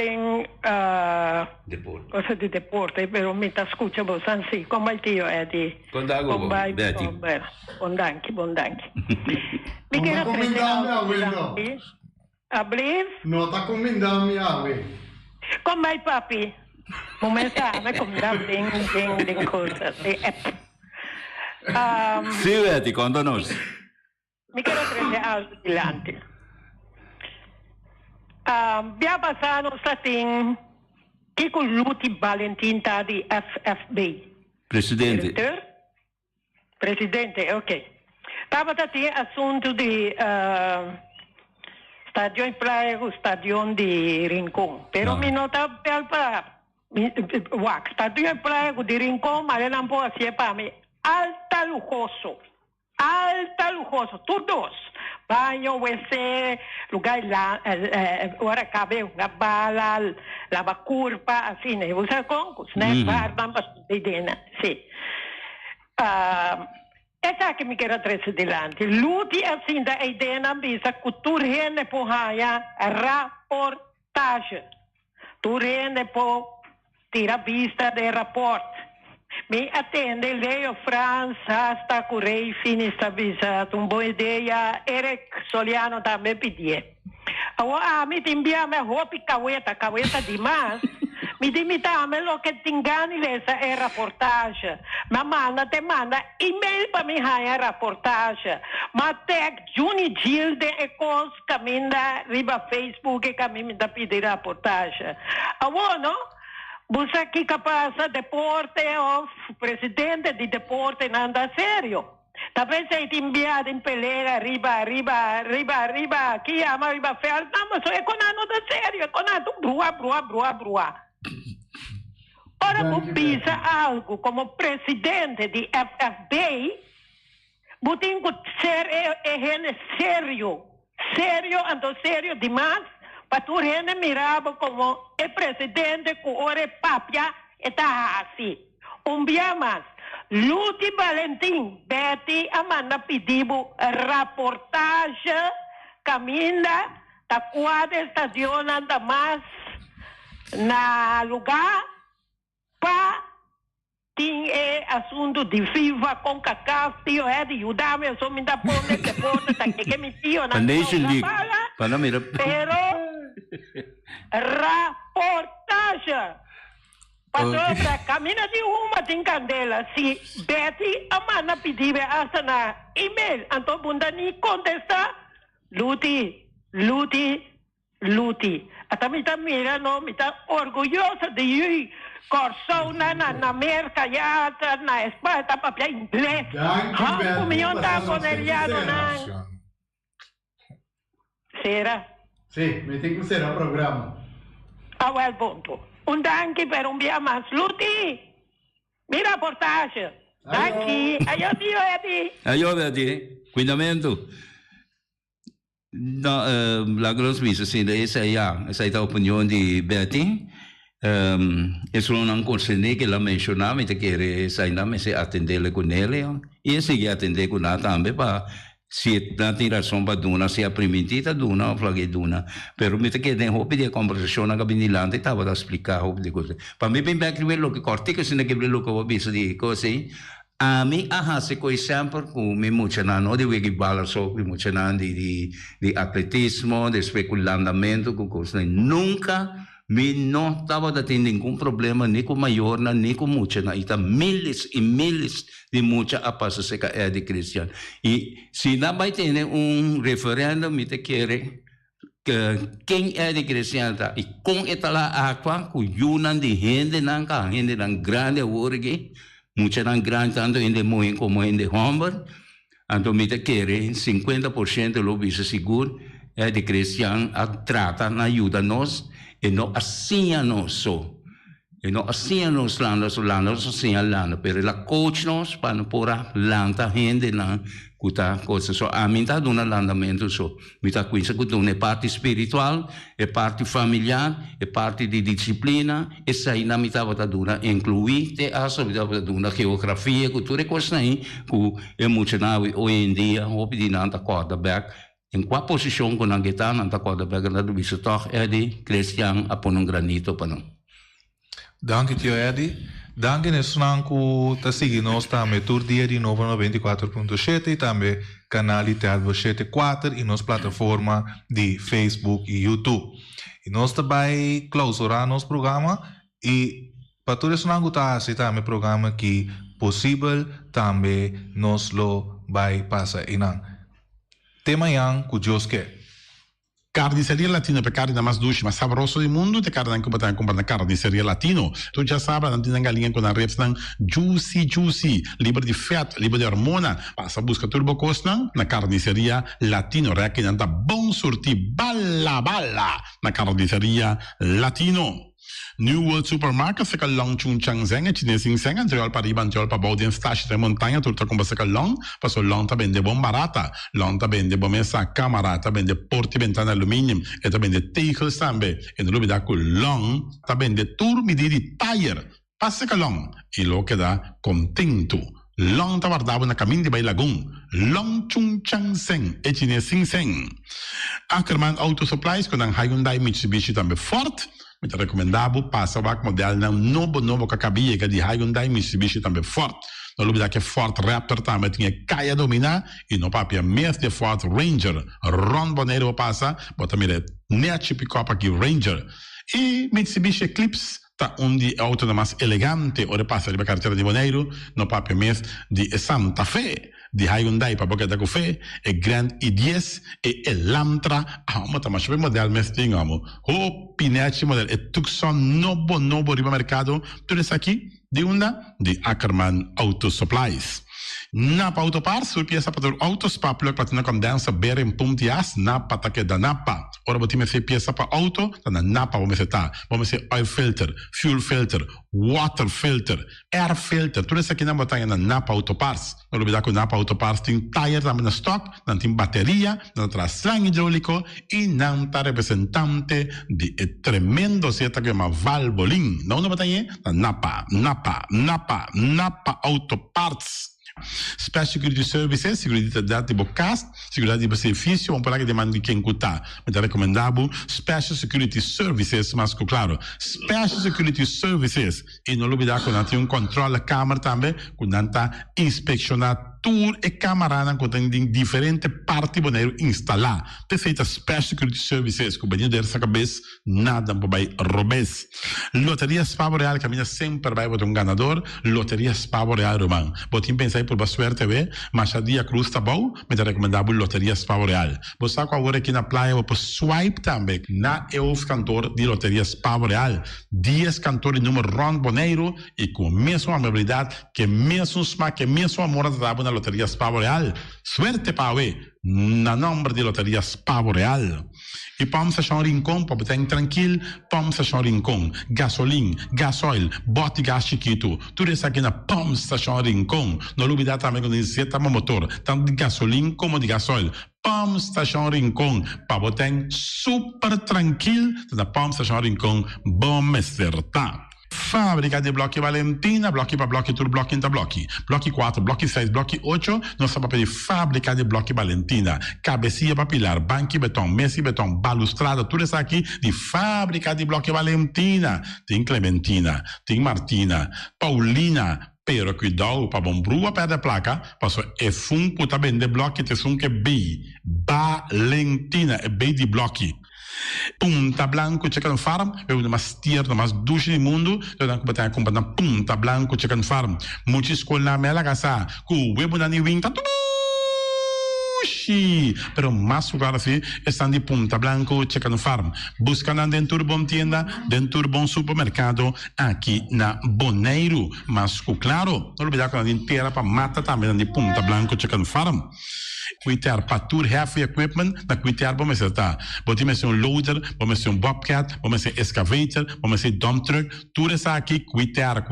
cosa di deporte, però mi sta scucciando sì, come il tio è di Betty. Buon danki. Mi chiedo Come a Bliv? No ta comandami ave. Come i papi? Come sta? Come da den cosa, di app. Sì, Betty, quando nos. Mi chiedo prendere altro di lanti. Abbiamo passato statin che con l'ultimo Valentin di FFB. Presidente, ok. Stava statin assunto di stagione playa o stagione di Rincon. Però mi nota per stagione playa di Rincon, ma non può essere per me alta lujoso, todos. Banho, WC, lugar lá, ora cabe uma bala, lava curva, assim, né? Você com, né? Guardam para dedena, sim. Essa que me quero trazer delante. Luti assim da ideia bisa cultura rene por raia reportagem. Tu rene por tirar vista de rapport. Mi attende Leo Franz, hasta Correi, finista visa, un buona idea, Eric Soliano também pedia. Mi ti inviamo hopi caveta di mas, mi dimitame lo che ti ingani lesa è reportage, ma te manda email pa mi hai reportage, ma te Juni Gilde e cos caminda riba Facebook e caminda pidi reportage. No? Busa que capaz deporte o presidente di deporte não anda sério. Talvez se enviado em peleira, riba, aqui, ama riba fel, não, mas é quando não da sério, é quando brua. Ora, você algo como presidente de FFB, você tem que ser sério, então sério demais. Paturene mirava como o presidente que ora papia está assim. Dia mais, Luti Valentin, Betty Amanda pediu reportagem caminha da quadra estação da mais na lugar para tem assunto de FIFA com cacau, tio é de ajudar-me, eu sou me da ponte, tá que me tio na Nation League. Panamera. Pero reportagem para caminha de uma tem candela. Se Betty Amanda pedir essa na e-mail, então bunda ni contesta, luti. Até me tá mirando, me tá orgulhosa de ir. Corso na América, já na Espanha, tá para inglês. Como eu tá conelhado na. Será? Sì, mi tengo que será o programa. Well, ponto. Danke per un via mais. Luti, mira reportagem. Danke. Aiuto, Eddie. Aiuto, Eddie. Cuidamento. No, la grossa vista, sim, essa é a opinião de Betty. Isso não consente que ela mencionava, que queria sair lá, mas atender com ele. E seguir atender com ela também, para se não tem razão para dona, se a primitita dona, ou flagge dona. Pero me que tem roupa de conversação na cabine lá, estava a explicar roupa de coisa. Para mim, bem back to que corte, que se não quebre o que eu visto de coisa. A mim, se coi sempre com me muchanando de wegi bala sobre muchanando de atletismo, de especulamento, com coisa. Nunca me não estava tendo nenhum problema nem com maior, nem com mucha, está milhares e milhares de mucha a passar se que é de cristiano. E se não vai ter referendo, me te quer quem é de cristiano e com esta lá aqua, com yunan de gente não grande orgue, mucha não grande tanto em de moen como em de homem, então me te quer 50% lo bisa seguro é de cristiano a trata na ajuda nós. E não assim a nós e não assim a nós landa assim a landa, pero la coach nós para não pôr landa gente na cuta coisa só a mim tá dando landamento só me tá com isso que é parte espiritual é parte familiar é parte de disciplina essa aí na me tá dando incluir te aso me tá dando geografia cultura coisa aí que é muito na hoje em dia o pedinanta quarterback. Em qual posição que nós estamos, na quarterback, nós devemos toch Eddie, Christian, apon um granito para nós. Danke, tio Eddie. Danke, nessunanco, ta segui nos também, tur dia de novo 94.7 e também canal de Teatro 74 e nos plataforma de Facebook e YouTube. E nós também clausurar nosso programa e para todos os nangu tá assim também programa que possível também nos lo vai passar inang. Tema yang ku Dios quer. Carniceria Latino per carne mais doce, mais saboroso do mundo, te carne que botar comprar na Carniceria Latino. Tu já sabe, não tem galinha com a reps não juicy, livre de fat, livre de hormona. Passa busca turbo costa na Carniceria Latino, reque não tá bom sortir bala na Carniceria Latino. New World Supermarket sa kalong chung chang zeng at chinesing zeng ang triol pariban triol pa baudin stash de montaña turta kung sa kalong paso long ta bende bom barata long ta bende bom esa camera ta bende porti ventana aluminium e ta bende teicels tambe e no lubida ku long ta bende tur midiri tire passa kalong e lo queda contento long ta guardava na camin di bay lagoon long chung chang zeng e chinesing zeng Ackerman Auto Supplies con ang Hyundai Mitsubishi tambe Ford mi te recomendavo passa o modelo novo que cabia que de Hyundai Mitsubishi também forte não lembro que Ford Raptor também tinha caia dominar e no papel mesmo de Ford Ranger Ron Bonero passa bota mire net pick-up aqui Ranger e Mitsubishi Eclipse tá de auto mais elegante ora passa de carteira de Bonero no papel mesmo de Santa Fe di Hyundai para boca da café e Grand i10 e Elantra ma tá mais bem modelo mesmo tingamo o Pinacci modelo e Tucson novo riba mercado tudo isso aqui de onda de Ackerman Auto Supplies Napa Autoparts, pieza para autos para platina condensa bere em puntias Napa take da Napa Ora você me peça para auto, na napa você tá. Vamos ser oil filter, fuel filter, water filter, air filter. Tudo isso aqui não botar na napa auto parts. Não olvidar que o napa auto parts tem tire também na stock, não tem bateria, não traz slang hidráulico e não tá representante de tremendo seta que é uma valvoline. Não botar aí na napa auto parts. Special Security Services, seguridade de bocas, seguridade de serviço, vamos falar que demanda de quem cutar. Mas é recomendável Special Security Services, mas claro, Special Security Services, e não olvidar que não tem um controle da câmara também, que não está inspecionado tour e camarada que tem diferentes partes boneiro instalar. Perfeita Special Security Services, que venha dessa cabeça, nada vai roubar. Loteria Spavo Real, caminha sempre vai botar um ganador. Loteria Spavo Real, Romão. Botim pensar por boa suerte, mas a dia cruz tá bom, mas é recomendável Loteria Spavo Real. Você sabe agora aqui na praia, você swipe também na EUF cantor de Loteria Spavo Real. 10 cantores número Ron Boneiro e com a mesma amabilidade, que mesmo smack, que mesmo amor da na Loteria Spavo Real. Suerte para we na nome de Loteria Spavo Real. E vamos achar rincón, para estar tranquilo, vamos achar rincón. Gasolina, gasoil, bote gás chiquito. Tudo isso aqui na vamos achar rincón. Não olvidar também quando necessita motor, tanto de gasolina como de gasoil. Pump Station Rincón, para botar super tranquilo, na Pump Station Rincón, bom acertar. Fábrica de Blochi Valentina, blochi para blochi, tudo blochi inta blochi. Blochi 4, blochi 6, blochi 8, nossa papel de fábrica de Blochi Valentina. Cabecinha para pilar, banco beton, mesa beton, balustrada, tudo isso aqui de fábrica de Blochi Valentina. Tem Clementina, tem Martina, Paulina, pero cuidado para bom brua perder placa, passo é funko tá bem de bloco te funko B, Valentina é B de bloco. Punta Blanco Chicken Farm, é uma mais tierna, mais doce do mundo, então que botar comprar na Punta Blanco Chicken Farm. Muitas escolas na mela casa, com o web na niwing tá tudo. Pero mais claro assim, estão de Punta Blanco Chicken Farm. Buscando dentro de bom tienda, dentro de bom supermercado, aqui na Boneiro. Mas claro, não olvidar que a gente tem para mata também de Punta Blanco Chicken Farm. Cuitar para tour heavy equipment, na cuitar vamos acertar. Vamos ser loader, vamos ser bobcat, vamos ser excavator, vamos ser dump truck. Tudo isso aqui, cuitar.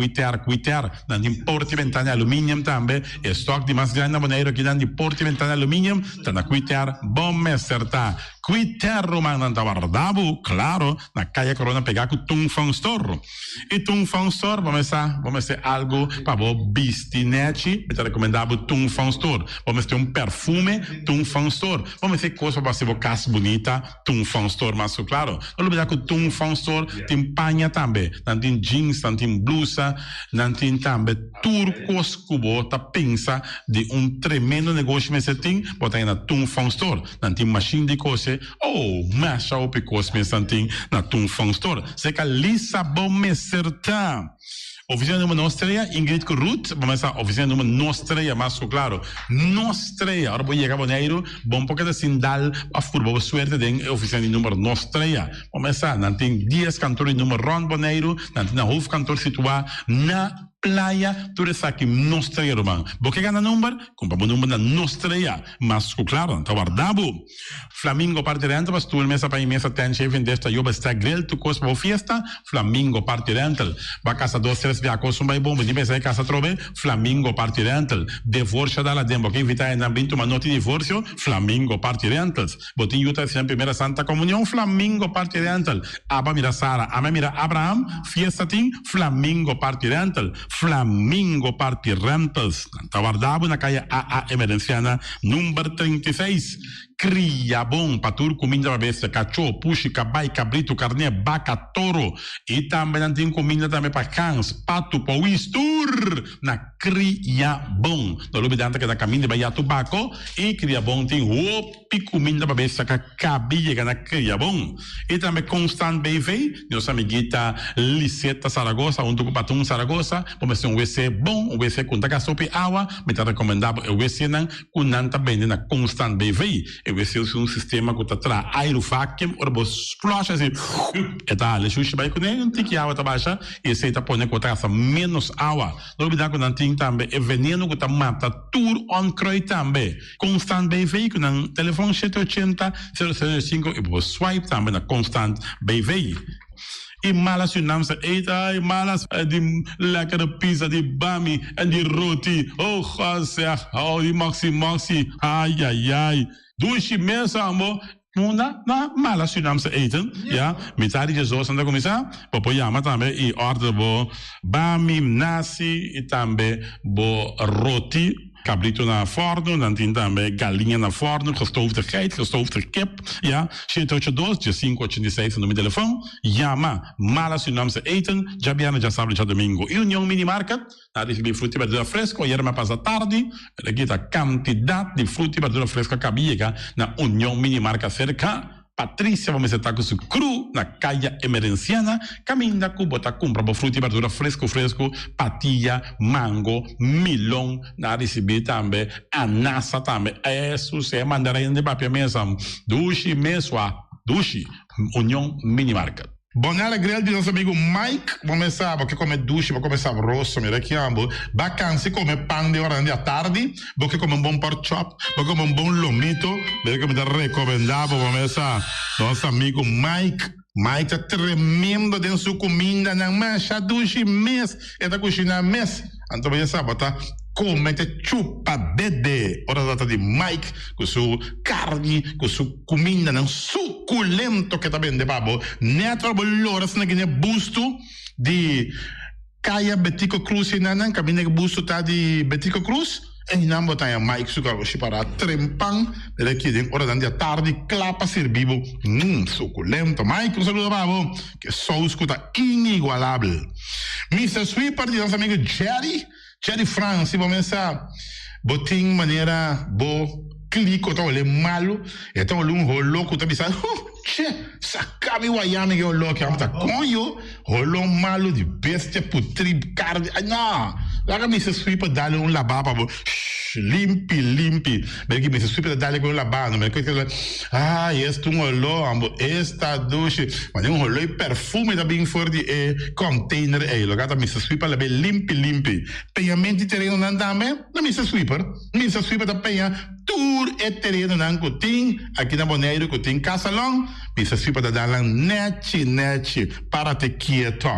Na porta e ventana alumínio também. Estoque de mais grande maneira aqui na porta e ventana alumínio, tá na cuitar, vamos acertar. Cuitar Romano Antavardabo, claro, na calle Corona pegar com Tung Fang Store. E Tung Fang Store, vamos ser algo para o bistinete, é recomendável Tung Fang Store. Vamos ter um perfume, Tung Fang Store. Vamos ter coisa para ser casa bonita, Tung Fang Store, mas claro. Não olvidar que o Tung Fang Store tem panha também. Não tem jeans, não tem blusa, não tem também turcos cubo, tá pensa de um tremendo negócio, mas você tem, botar aí na Tung Fang Store. Não tem machine de coisa, masha o picos, mas não tem na Tung Fang Store. Você que lisa bom me certa. Oficina número Nostreia, Ingrid Ruth, vamos a oficina número Nostreia, mas claro, Nostreia, agora vou chegar a Boneiro, bom porque assim dá a furba, suerte de oficina número Nostreia, vamos a, não tem 10 cantores número Ron Boneiro, não tem na Hof cantor situado na Playa, tudo isso aqui, Nostreia, Romão. Porque ganha número? Compra o número da Nostreia. Mas, claro, está guardado. Flamingo parte rental, mas tu mesa para imensa tem chefe desta joba está grel, tu costa para fiesta, Flamingo parte rental. Vai casa 2-3 via costa vai bom, de mesa casa trobe, Flamingo parte rental. Divorcio dalla dembo, que invita na bintu uma nota de divórcio, Flamingo parte rentals. Botin yuta na primeira Santa Comunhão, Flamingo parte rental. Aba mira Sara, ama mira Abraham, fiesta tim, Flamingo parte rental. Flamingo Party Rentals, Tavardabo, na calle AA Emerenciana, número 36. Cria bom para tudo, comida para besta, cachorro, puxe, cabai, cabrito, carne, vaca, touro. E também tem comida também para cães, pato, pauistur. Na cria bom. Não olvide que na caminho de Bahia Tubaco. E cria bom tem roupa comida para besta, que cabia na cria bom. E também Constant BV, nossa amiguita Liseta Saragossa, um tuco patum Saragossa. Vamos ter um WC bom, um WC com taca sopa e água. Me está recomendável o WC não, com nanta bem na Constant BV. vai ser um sistema que está aero vacuum, ou você flush assim, e tá, ele xuxa vai com nem tem que água tá baixa, e você tá pondo que tá menos água. Não me dá que não tem também, é veneno que tá mata tudo on croy também. Constant BV que não telefone 780 005 e você swipe também na constant BV. E malas Surinaamse eten, malas die lekkere pizza, die bami en die roti. Oh, God zeg, oh, die maxi, ai, ai, ai. Doe je mensen allemaal, na malas Surinaamse eten, ja. Mitari je zo, sanda komisa, popo yama tambe, i orde bo bami, nasi, i tambe bo roti. Cabrito na forno, dan tem também galinha na forno, gestoofde geit, gestoofde kip, ja. 782-586 no meu telefone, Yama, mala Surinaamse eten, Jabiana já sabe já domingo. E União Mini Market, a receber fruta e verdura fresco, ayer me passa tarde, aqui a quantidade de fruta e verdura fresca que havia na União Mini Market cerca. Patrícia, vamos estar com o cru na caia emerenciana, caminha com botar compra para fruta e verdura fresco, patilha, mango, melão, na receber também, anassa também, isso é mandarim de papel mesmo, dushi, União Mini Market. Buona grill di nostro amico Mike, começava porque come duche, começava rosso, mi richiamo, vacanze come pan di ora a tardi, perché come un buon pork chop, perché come un buon lomito, perché mi raccomandavo, começa nostro amico Mike. Mike tá tremendo dentro sua comida, não mancha duche mês, é da cozinha mês, então você sabe, tá? Come te chupa bebê, ora data de Mike, com sua carne, com sua comida, não suculento que tá bem de babo, neto bolora, se não é busto de Caia Betico Cruz, não caminha busto tá de Betico Cruz. E não botar Mike sugar o para trempang, ele aqui dentro hora da tarde clapa servivo, suculento. Mike, um saludo babo, que sauce que tá inigualável. Mr. Sweeper de nosso amigo Jerry France, vamos começar botin maneira bo clico tá olhando malo, então olhando rolo que tá pensando, che, sacami Wyoming que olhou que tá conho, rolo malo de bestia putrib carne, não, lá Mr. Sweeper dá-lhe lavaba, limpi, perché Mr. Sweeper dá-lhe com lavando, mas que este olhou, esta douche, mas um olhou e perfume também fora de container, lo gata Mr. Sweeper lá bem limpi, pagamento terreno não dá mesmo, não Mr. Sweeper tá pagando tour e terreno não cotim, aqui na Boneiro cotim Casalong, Mr. Sweeper tá dando net para te quieto.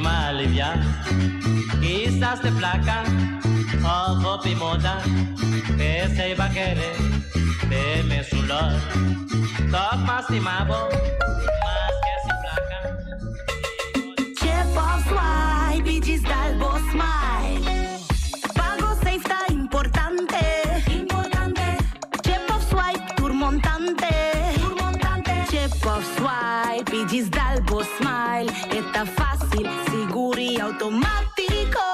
me aliviar. Quizás te placa, ojo pimoda, que se va a querer, de me sulor. Toc más timabo, más que si placa. Ce poți mai bigis dal boss mai. Pago safe ta importante. Ce poți mai turmontante. Ce poți mai bigis dal boss mai. Eta fácil, siguri automatico.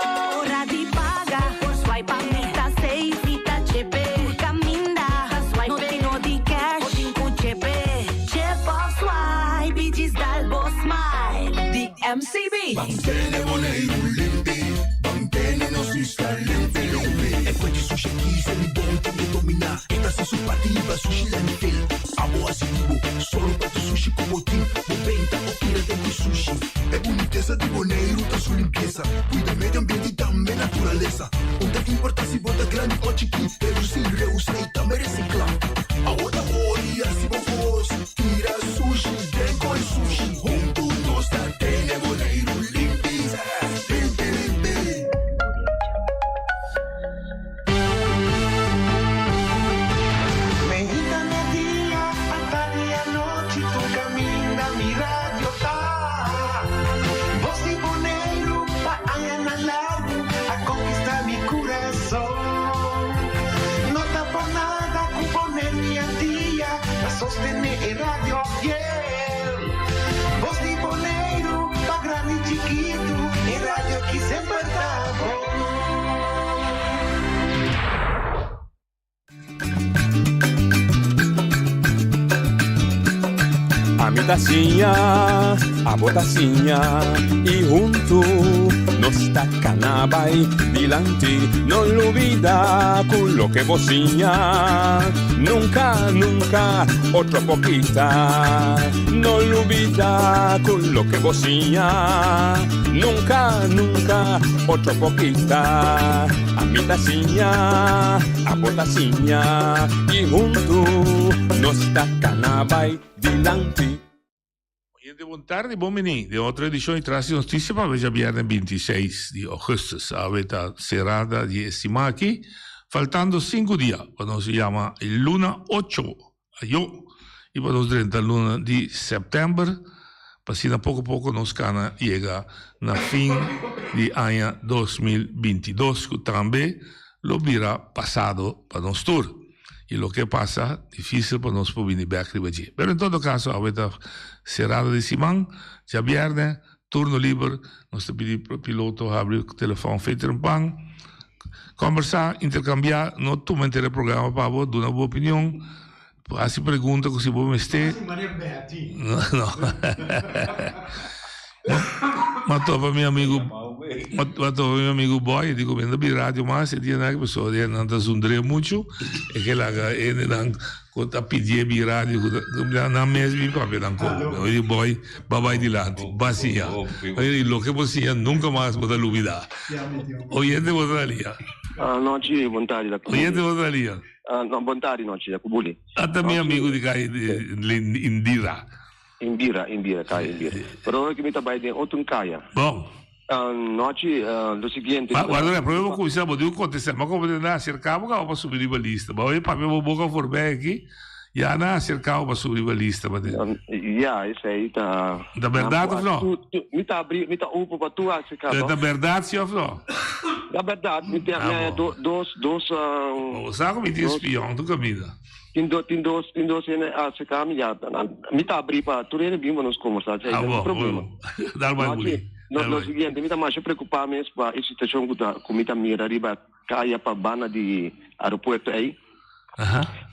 Ora di paga, por swipe a meta safe ta CP. Caminda, no tengo di cash, o din cu CP. Ce poți mai bigis dal boss mai. Di MCB. Bambene Monero limpi, bambene non si sta limpi. E poi di sushi chi se li bonti di domina. E da se su partiva sushi lentil. Amo asivo, solo per tu sushi como team. Moventa o tira de mi sushi. E boniteza di Monero da su limpieza. Cuida medio ambiente também naturaleza. Onde que importa se bota grande ou chiqui. Pero se reusa e também recicla. A outra boia se vos tira sushi, deco e sushi. Junto nós tá tene Monero limpi, limpi, limpi. Medita mi día, hasta día noche tu camina mi radio tá. Voz de Monero pa allá na largo a conquistar mi corazón. No está por nada con poner mi día a sostener el radio fiel. Voz de Monero pa grande y chiquito, el radio que siempre está bon. A mitacinha, a botacinha e junto nos tacanabay dilante, no olvida con lo que vocinha, nunca, nunca, otra poquita, no olvida con lo que vocinha, nunca, nunca, otra poquita, a mitacinha, a botacinha e junto nos tacanabay dilante. Buon tardi, buon menì. De outra edição de Trânsito Notícia para hoje, viernes 26 de agosto. A veta serada de Estimaki, faltando 5 dias, para nós se chama Luna 8, ayo, e para nós 30 luna de setembro, para assim, pouco a pouco, nos cana chega na fim de ano 2022, que também lo virá passado para nós tour. E o que passa, difícil para nós vir back de Pero em todo caso, a veta serada de Simão, já viernes, turno livre, nós te pedimos para o piloto abrir o telefone feito em pão, conversar, intercambiar, não tu manter o programa para você, dar uma boa opinião, assim pergunta se você está. Não. Matava meu amigo Boy, digo, vendo a rádio, mas ele tinha que pessoa, ele não está sundre muito, e que lá, ele não conta pedir a rádio, não mesmo, para não como, ele Boy, babai dilante, bacia, ele lo que você nunca mais pode olvidar. Oyente votaria. Noite, vontade da Oyente votaria. Não, vontade, noite, da Kubuli. Até meu amigo de Cai Indira. Indira. Però che mi sta bene outro caia. Bom. Noite, lo seguinte. Guarda, il problema con questo devo contestare, ma come andare cercavo che ho subito la lista. Ma io avevo poco forbe qui. Ja, na, cercavo para subir a lista, mas. Ja, isso aí tá. Da verdade ou não? Me tá upo para tu a cercar. Da verdade sim ou não? Da verdade, me tem dois. Sabe me tem espião do caminho. Tem dois a cercar me já. Me tá abrir para tu ele bem nos conversar, já é problema. Dá mais bonito. No seguinte, me tá mais preocupado mesmo para a situação que me tá mira riba caia para bana de aeroporto aí.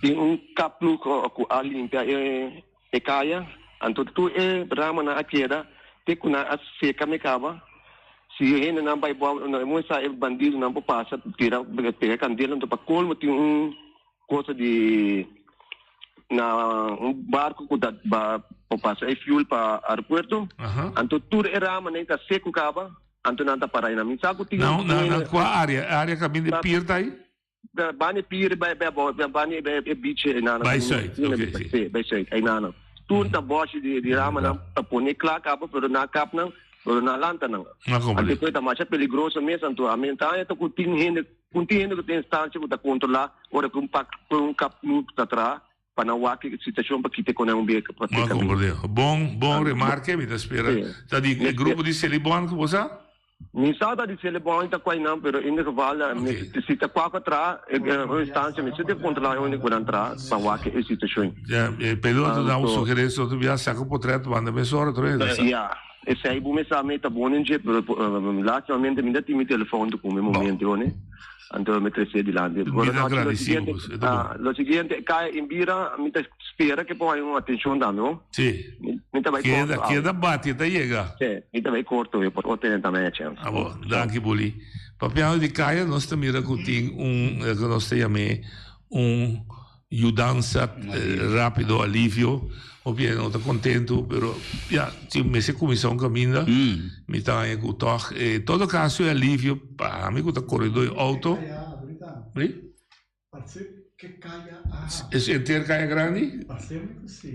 Tem caplu com a limpia e caia, então tu rama na queda, te kuna a seca me cava, se ele não vai mostrar o bandido não passa, tira pega candela então para colmo tem coisa de na barco que dá para passar fuel para aeroporto, então tu rama nem tá seco cava, então não tá para aí na minha saco tem não qual área caminho de pier tá aí. Bani pier bani beach nana by side okay by side ai nana tu ta bosch de rama na pone cla capa pero na cap na Pero na lanta não. Ante coisa mais perigoso mesmo, então a mentalidade é que continha que tem instância que tá controlar, ora com um capnu tá atrás, para não há que situação para que te conhece beco para ter caminho. Bom remarque, me espera. Tá de grupo de Celibon que você? Nisada di Celebon ita quai não, pero in geval se ta qua tra instância me se te controlar onde quando entrar para o que é situação. Já, pelo dá um sugerência outro dia saca o portreto banda mesora outra vez. Ja, esse aí bom essa meta bom em jeito, lá somente me dá time telefone do como momento, né? Então me trece di là. Lo seguinte, cai in bira, mi te spera che poi una attenzione da no? Sì. Mi te vai corto. Chieda battita chega. Sì, mi te vai corto e per ottenere também chance. Ah, bom, danke Buli. Papiano di Caia nós também racutim que nós temos mudança rápido alívio. Ovviamente non sto contento, però se mi si commissione cammina, mi sta in cutoch e todo caso è alivio, pa mi cuta corridoio auto. Che caia è intero caia grandi?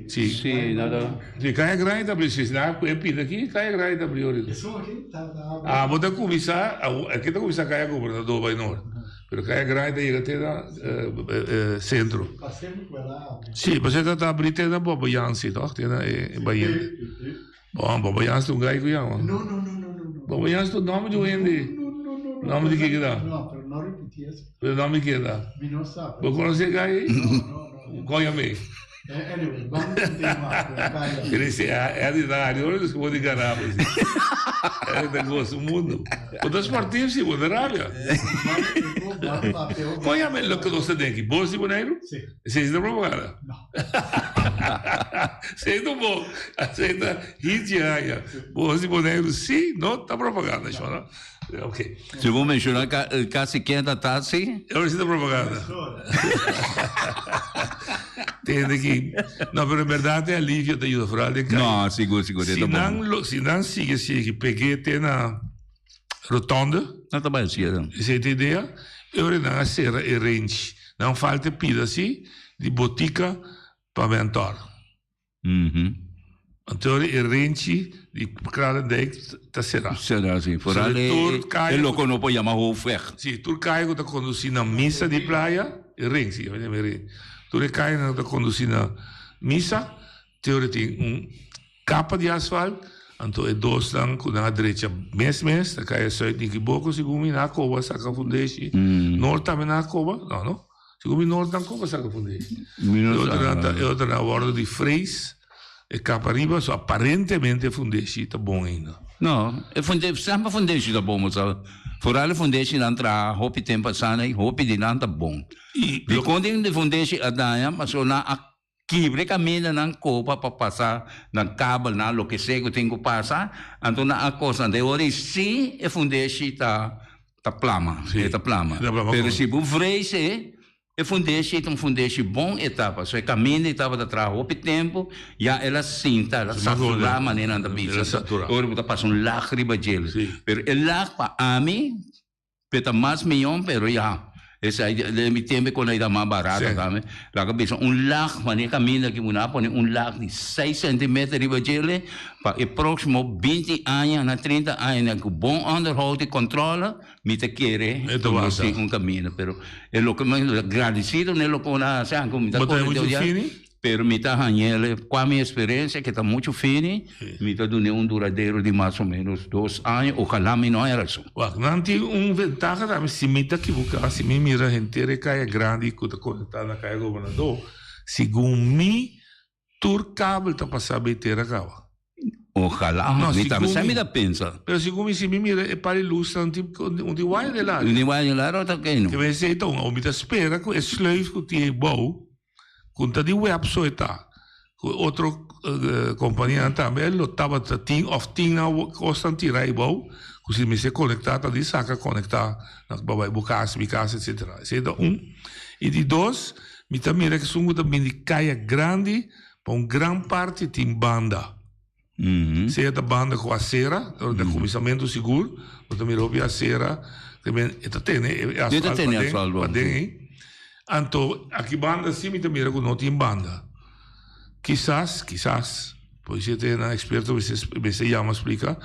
Sì, nada. Se caia grande da precisa, è pida aqui, caia grande da priori. Ah, vou da commissar, aqui da commissar caia governador vai nord. Pero caia grande chega até da centro. Sì, ma se sta aprite da Bobo Jansi, toch? Tiene Bahia. Bom, Bobo Jansi un gai qui, no. Bobo Jansi tu nome de Wendy. Nome de que dá? No, non ripeti. O nome que dá? Mi non sa. Vou conhecer gai? No. Qual é me? Anyway, vamos continuar. Ele é de dar, olha que vou de ganhar, é de gosto do mundo. O das partidas se vou de rábia. Qual é o que você tem aqui? Bolsa de boneiro? Sim. Você está propaganda? Não. Você não bom. Você está hitiaia. Bolsa de boneiro, sim, não está propaganda, não. Ok. Se vou mencionar casi 500 tassi? Eu preciso propaganda. Entende que não, mas na verdade é alívio da ajuda federal de não, seguro, se não sigue que peguei até na rotonda, não está bem assim, essa é a ideia, eu não a serra e range, não falta pida assim de botica para mentor. Então é range de cada dek tá será. Será sim, fora é louco não pode chamar o ferro. Sim, tu cai que tá conduzindo na missa de praia, é range, vai ver. Tu cai na tá conduzindo na missa, teoria tem capa de asfalto, então é dois lang com na direita mês, tá cai só de que pouco segundo na cova saca fundeixe. Norte também na cova, não. Segundo norte na cova saca fundeixe. Outra na borda de freis. E capa arriba, so apparentemente fundeixe tá bom ainda. Não, é sempre fundeixe tá bom, mas fora fundeixe não entra, hopi tempo passando aí, hopi de não tá bom. E quando ele fundeixe a danha, mas na quebre caminha na copa para passar na cabo, na lo que sei que tem que passar, então na coisa de hoje sim é fundeixe tá plama, tá plama. Mas se o freise é fundeixe bom etapa, só é caminho etapa da trás, o tempo, já ela sinta, ela satura a maneira da vida. Agora você passa lágrima de ele. Pero el lag para a mim, peta mais milhão, pero já. Esse aí, me tempo quando ainda mais barato, também. Lá que pensa, lag, maneira caminho que você põe lag de 6 centímetros de ele, para o próximo 20 anos, na 30 anos, com bom underhold e controle, me te quer conduzir caminho. Pero é o que mais agradecido nele com a assim, como me tá pero me tá ganhando com a minha experiência que está muito fine, me tá dando duradouro de mais ou menos 2 anos, ojalá me não era isso. Não tem ventaja também, se me tá equivocado, se me mira a gente é caia grande que tá conectada na caia governador, segundo me, tur cabo tá passando bem ter a cava. Ojalá, me também me pensa. Pero segundo se me mira é para ilustrar um de wire de lá. Um de wire de lá ou tá que não? Que vai ser então, o me tá espera que é sleuf que tem bom. Conta de web so está. Outra companhia também, ele estava tinha constante raibou, que se me se conectar, de saca conectar, na babai bucas, etc. Esse é e de 2, me também que são também de caia grande, para uma grande parte tem banda. Se é da banda com a cera, da comissamento seguro, mas também houve a cera, também tem asfalto. Então, aqui banda sim, me também não tem banda. Quizás, pois você tem na experto, você chama explica,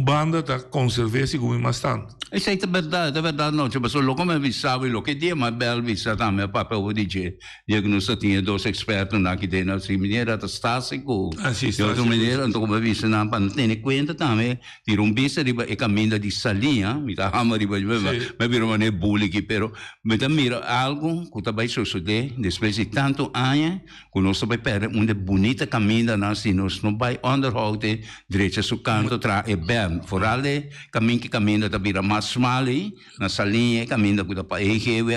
banda tá conservar-se como bastante. Isso é verdade, não. Tipo, só como eu sabe o que dia, mas bel vista também, papel vou dizer, que nós tinha dois expertos na que tem na maneira da estático, de outra maneira, então como vista na para ter conta também, tira vista riba e caminho de salinha, me dá hammer riba, mas vira uma nebula aqui, pero me dá mira algo que também sucede, depois de tanto anos, que nós vai perder uma bonita caminho na se nós não vai underhouden, direita su canto tra e bem, vooral de caminho que caminho da vira mais smali, na salinha, caminho da para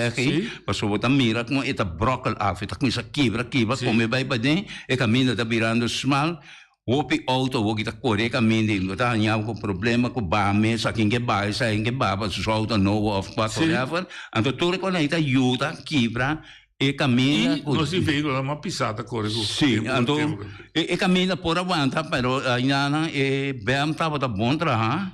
aqui, passou botar mira com eta broccoli af, eta com essa quebra, como vai para dentro, e caminho da virando small, Wopi auto, wo kita correr caminho, tá anhar com problema com bame, saquinho que vai, saquinho que vai, para o auto novo, whatever, então tudo quando está ajuda, quebra, e caminha. Nós veículo uma pisada corre. Sim, então e caminha por aguenta, pero ainda e bem estava da bom trabalhar,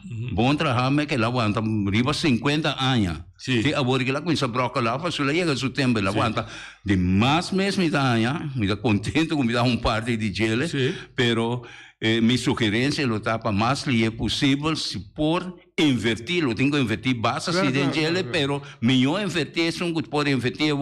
mas que ela aguenta riba 50 anos. Se agora que ela começa a broca lá, faz ela chega setembro, ela aguanta de mais mesmo me dá contento com me dá parte de gelo, pero minha sugerência é lutar para mais que é possível se por invertir, eu tenho que invertir bastante de gelo, pero melhor invertir se que pode invertir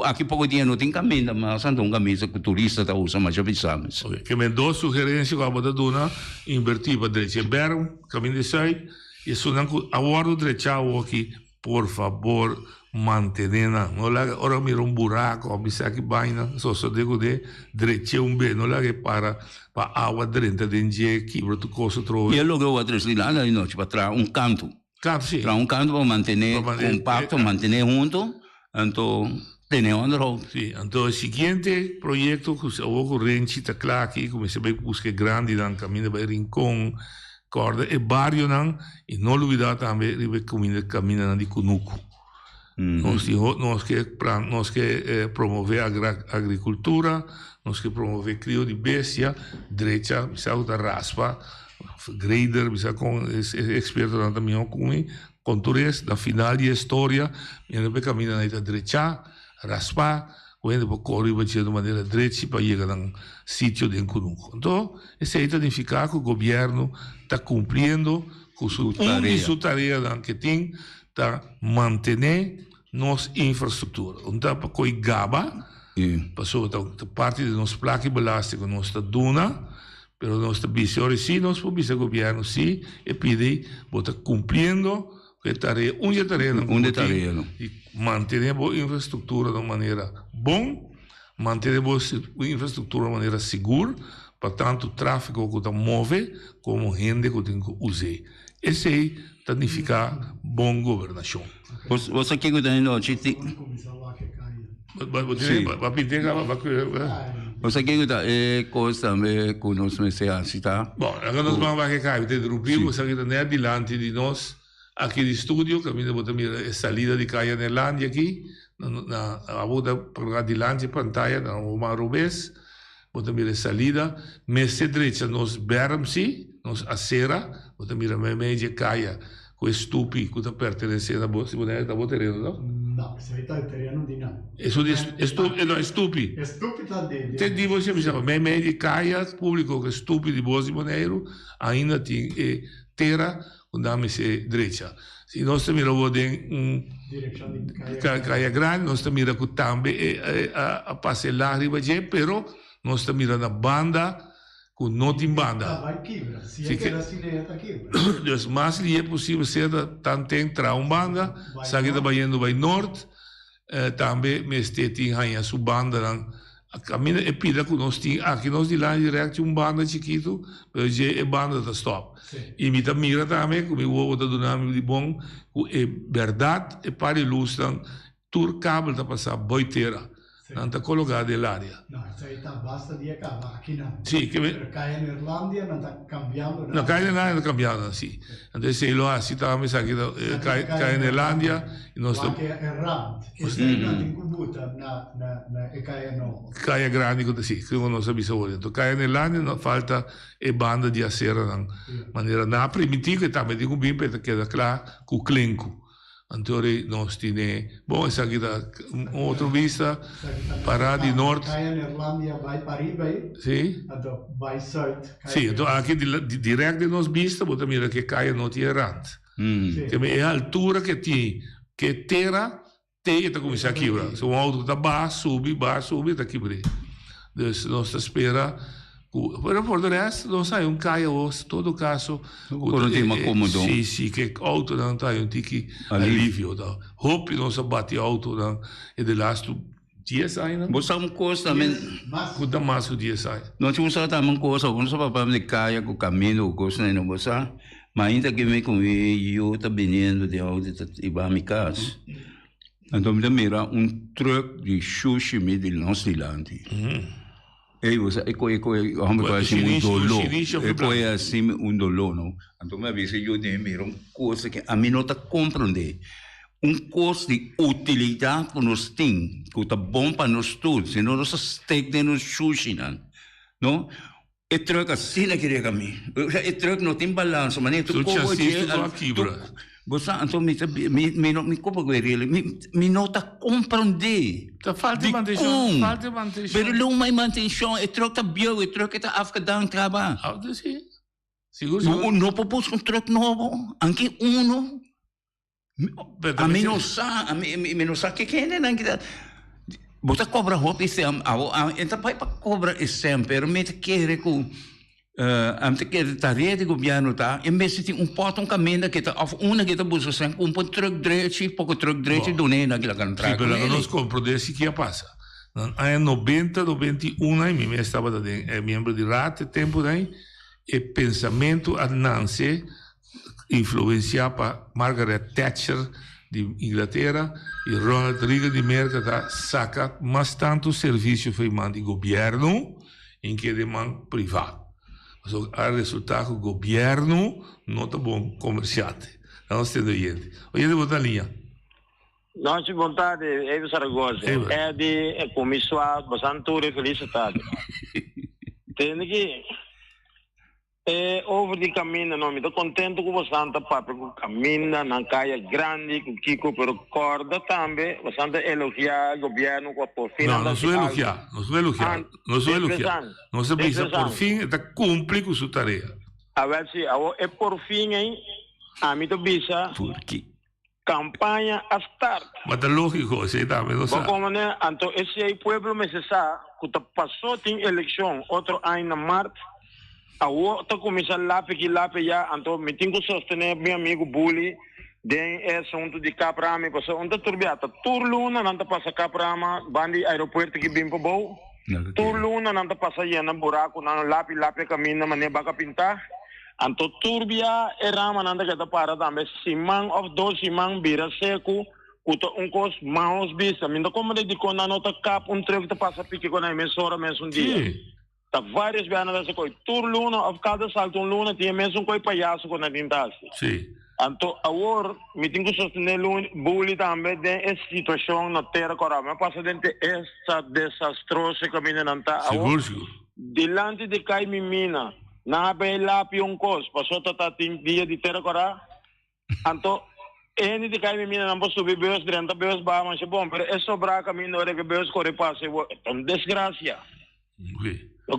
aqui pouco dia não tem caminho, mas não caminho que o turista está usando, mas já pensamos. Que me dou sugerência que a boda dona invertir para direita, berm, caminho de sai, e se não aguardo direita aqui, por favor, mantenena, não lá ora mira buraco, bisa que baina, só digo de direita bem, não lá que para água dentro de que para tu coisa trova. E logo o três lá na noite para trás canto. Canto sim. Para canto para manter compacto, manter junto, então tem outro. Sim, então o seguinte projeto que o ocorrente está claro aqui, como se vê busca grande no caminho para Rincón, corda e barrio não, e não olvidar também o caminho de Cunuco. Nós que promover a agricultura, nós que promover crio de bestia, direita, bisa da raspa, grader, bisa com experto na também com contours da final de história, e no caminho na direita, raspa, quando para correr de maneira direita para chegar no sítio de Cunuco. Então, esse aí significa que o governo está cumprindo com sua tarefa que tem, está manter nossa infraestrutura. Então, para que gaba, passou a parte de nossa placa belástica, nossa duna, pero nossa visão sim, nós podemos o governo sim, e pedir para cumprindo que tarefa, e manter a infraestrutura de maneira bom, manter a infraestrutura de maneira segura, para tanto tráfego que move, como gente que tem que usar. Esse aí significa boa governação. Você que cuida de nós, você que cuida é coisa também que nós me se tá? Bom, agora nós vamos que cai, te interrompimos, você que está diante de nós, aqui de estúdio, que a mim a saída de Caia Nerlândia aqui, a volta para adiante pantalla, na uma rubês, botamos a saída, mas se direita nós bermsi, nós acera, botamos a meia Caia, com estupi, que está pertencendo a você, você está terreno, não? Não, isso aí está terreno de não. Isso é estupi. Estupi está de. Te digo você, meia Caia, público que estupi de Bosi Boneiro, ainda tem terra, andamos-se direita. Se nós miramos de Caia Grande, nós miramos também a passear riba de, pero nós miramos a banda com não tem banda. Vai quebra, se é que assim está quebra. Então, mais lhe é possível ser tanto entrar uma banda, sabe que está indo para norte, também mas tem aí a sua banda a caminho é pida que nós temos aqui nós de lá direto banda chiquito, mas é banda da stop. E me tá mira também como o outro do nome de bom, é verdade é para ilustrar tur cabo tá passar boiteira, não tá colocado nell'aria. Não, isso aí tá basta de acabar aqui não. Sim, que Caia Nerlândia não tá cambiando. Não, Caia Nerlândia está cambiando, sim. Então se ele assim tá mas aqui Caia Nerlândia e nós tá que é errante. Isso aí não tem cubuta na Caia não. Caia Grande que sim, que nós sabemos. Então Caia Nerlândia não falta é banda de acera de maneira na primitiva também digo bem para que queda claro com o clenco. Antori nós tine, bom, essa aqui da outra vista, para de norte. Caia na Irlanda, vai para aí, sim. Então, vai sul. Sim, então aqui direto de nós vista, bota mira que caia não tinha errante. Que é a altura que tem, que terra, tem que começar aqui, se um auto está baixo, sube, está aqui, então nós espera. Pero por o resto, não sai caia em todo caso. Quando tem uma cômodo. Sim, que auto não está um tique alívio. Hope não se bate auto não e de last 10 anos. Você uma coisa também. Cuida mais que 10 anos. Não tinha usado também uma coisa, não só para me caia com o caminho, coisa não você. Mas ainda que me com eu tá vindo de auto e vai me casa. Então me mira truck de sushi me de Nova Zelândia. É assim um dolor, não? Então me avisa eu de mira uma coisa que a mim não tá compreender. Coisa de utilidade que nós temos, que tá bom para nós todos, senão nós steak de nós sushi, não? É truck assim na queria caminho. É truck não tem balanço, mas nem tu você então me como ele me nota compreender. Tá falta de manutenção, Pero não mais manutenção, é troca bio, é troca tá afgadão trabalho. Sim. Seguro. Não propôs truck novo, anche uno. A mim não sabe que é né que você cobra roupa esse então vai para cobra esse pero me quer com ante que tarefa de governo tá em vez de porta caminho que tá uma que tá buscando um truck direito pouco truck direito do nem naquela contrato sim pero nós compro desse que passa em 90 91 aí me estava membro de RAT tempo daí e pensamento a Nancy influenciar para Margaret Thatcher de Inglaterra e Ronald Reagan de América tá saca mas tanto serviço foi de governo em que de man privado. So, a resultado que o governo não está bom comerciante. Nós temos gente. Olha de botar linha. Nós de vontade é Saragossa. É de comissário bastante felicidade. Tem que over de caminho não me estou contente com bastante papo com caminho na caia grande com Kiko pero corda também bastante elogiar o governo com por fim não sou elogiar não se precisa por fim está cumprir com sua tarefa a ver se é por fim hein a mim tô bisa porque campanha a start mas é lógico você também não sabe como né então esse aí pueblo me se sabe que passou tem eleição outro ano na março a outra começa lá já então me tenho que sostener meu amigo Bully den assunto de Caprama porque onde turbiata turluna não tá passa Caprama bandi aeroporto que bem bom turluna não tá passa na buraco não lápis caminho mas nem baca pintar então turbia era mas não tá para também simang of 2 simang bira seco kuto cos maus bisa minda como de com na nota cap truck tá passa pique com na mesora mesmo dia tá várias vezes nessa coisa turluna of cada salto luna tinha mesmo coi palhaço com na tintasse sim então agora me tenho que sostener Bully também de essa situação na terra corama mas passa dentro essa desastrosa caminho não tá seguro delante de cai mina na bela cos passou tá dia de terra corá então ele de cai mina não posso subir beus 30 beus ba mas bom pero é sobrar caminho hora que beus corre passe é desgraça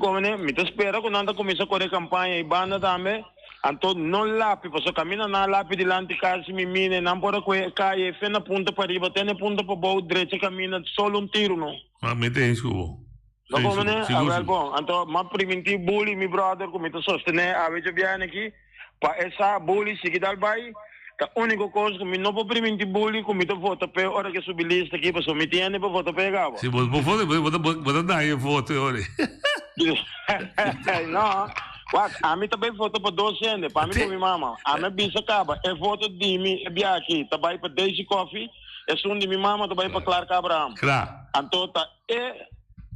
como né me espera quando anda começa a correr campanha e banda também então não lápis você caminha na lápis delante casa me mine não pode cair fé na ponta para riba tem na ponta para baixo direita caminha só tiro não mas me tem isso como né agora bom então mas preventivo Bully meu brother como te sostener a vez vier aqui para essa Bully seguir dal vai a única coisa que me não vou preventivo Bully como te voto para hora que subir lista aqui para só me tiene para voto pegar se vou vou dar aí voto hora não, a mim também voto para 12 anos, para mim com minha mama. A minha bisa acaba, é voto de mim, é aqui, também para Daisy Coffee, é som de minha mama, também para Clark Abraham. Claro. Então, é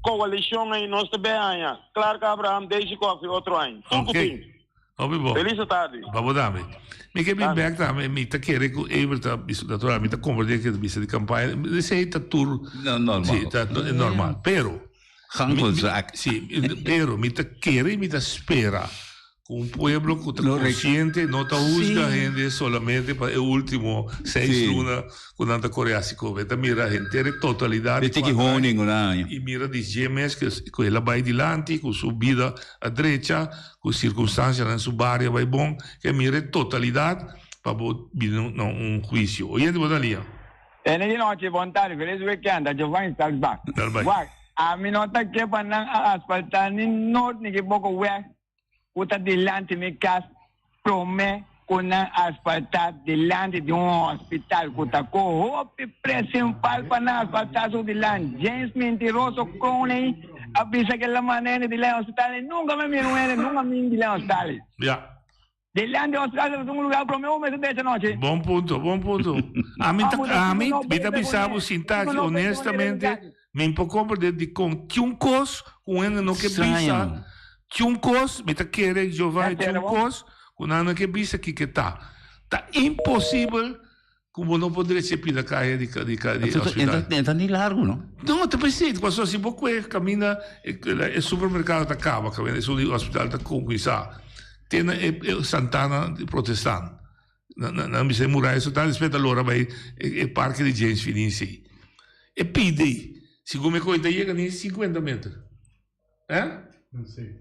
coalição aí, nós também aí, Clark Abraham, Daisy Coffee, outro ano. Ok. Feliz tarde. Vamos dar, me que me back também, me tá querendo que Everton, naturalmente, tá compreendendo que a bisa de campanha, isso aí tá tudo normal. Sim, tá normal, pero sim, pero me espera con un pueblo que está consciente, no te juzga gente solamente para el último 6 lunas con tanta coreásico. Vete mira gente de totalidad. Vete que honing y mira de gemes que ela vai dilante, con su vida a derecha, con circunstancias en su barrio vai bom, que mira totalidad para un juicio. Oye, de Bodalia. E di noche, buon tardi, feliz weekend, Giovanni Stalbach. Guarda, a mi nota che panang asfaltar ni not ni che poco weg. Uta dilante mi cas prome kuna asfaltar dilante di un hospital kuta ko hopi principal pana asfaltar su dilante James mentiroso crone avvisa che la manene di lei ospitale nunca mi viene nunca mi di lei ospitale dilante ospitale un lugar prome un mese de noche. Buon punto. A mí vita pensavo sintaki honestamente me un po' comprendere di con chiuncos quando non che pensa Chuncos, me te quiere Giovanni Chuncos, con una que visa que está. Está imposible como no poder ser pila calle de hospital. Está ni largo, ¿no? No, te pensé, cuando si vos camina, el supermercado te acaba, camina, el hospital está conquistado. Tiene Santana protestante. Non mi sei murato soltanto rispetto allora vai il parco di James Fininsi. E pide, siccome coita llega nei 50 metri.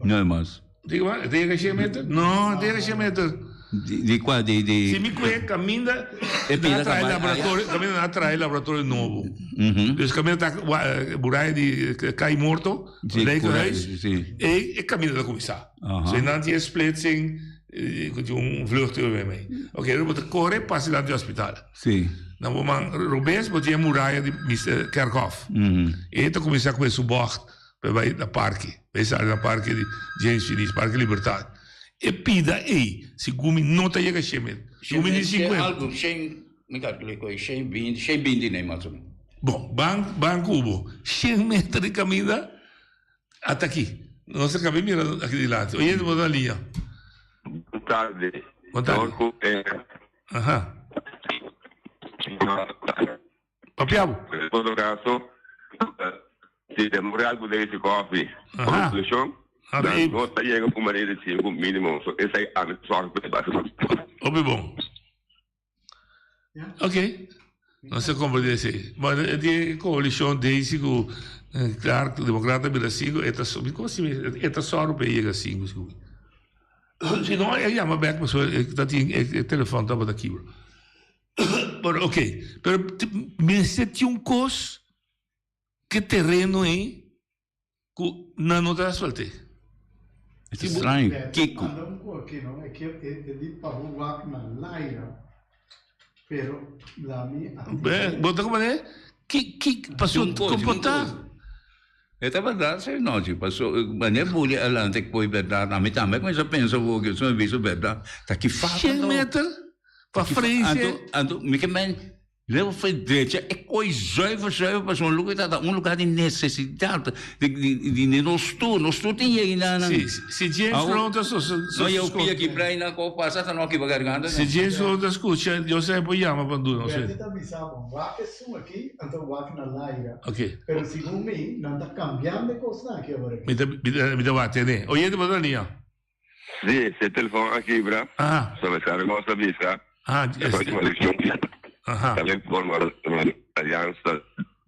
No más. Digo, ¿llega a 100 metros? No, llega a 100 metros. ¿De cuál? Si mi camina atrás el laboratorio nuevo. Entonces camina burai di cai morto, e camina da commissar. Se non ti splitsing, un vlucht bij mij. Oké, dan moet ik corre, pas je naar het hospitaal. Sì. Dan moet man Robes, moet je muraia di Kerkhoff. E dan comincia com esse bocht. Vai da parque, vai sair da parque de James Finis, Parque Liberdade. E pida se gumi não tá chega chemet. Gumi de 50. Algo, me calculei com 120 nem mais ou menos. Bom, banco Cubo, 100 metros de caminhada até aqui. Nossa cabeça mira aqui de lado. Oye, vou dar linha. Boa tarde. Boa tarde. Aham. Papiabo. En todo caso, si demora algo de ese coffee, conclusión, no está llegando a maneira de 5 mínimo. Essa é a minha sorte para baixo. Bom. Ok. Não se compreende. Mas a coalição desde que claro, o democrata Brasil é sobre como se é só para chegar 5. Se não, eu chamo back pessoa que tem telefone estava daqui. Mas ok. Pero me senti coisa que terreno é que não está asfaltado. É estranho. Kiko. Un pochino, è che è di Pavuak nell'aria, però la mia... Bota como é? Que passou comportar? É verdade, não, passou, mas é bullying alante que foi verdade, a mim também, mas eu penso que eu visto verdade, tá que falta. 100 metros para frente. Ando, me que Levo foi direita, é coisa, para um lugar de necessidade, de nós tem aí na... Se James Fronta... Não, eu pia aqui para ir na copa, passada não aqui para garganta. Se James Fronta escuta, eu sei por chama para tudo, não sei. Eu também sabe, o WAC é aqui, então o WAC na laira. Ok. Mas segundo mim, não está cambiando de coisa aqui agora. Me dá bate, né? Oye, de boa linha. Sim, esse telefone aqui, bra. Sobre essa negócio da vista. Também forma aliança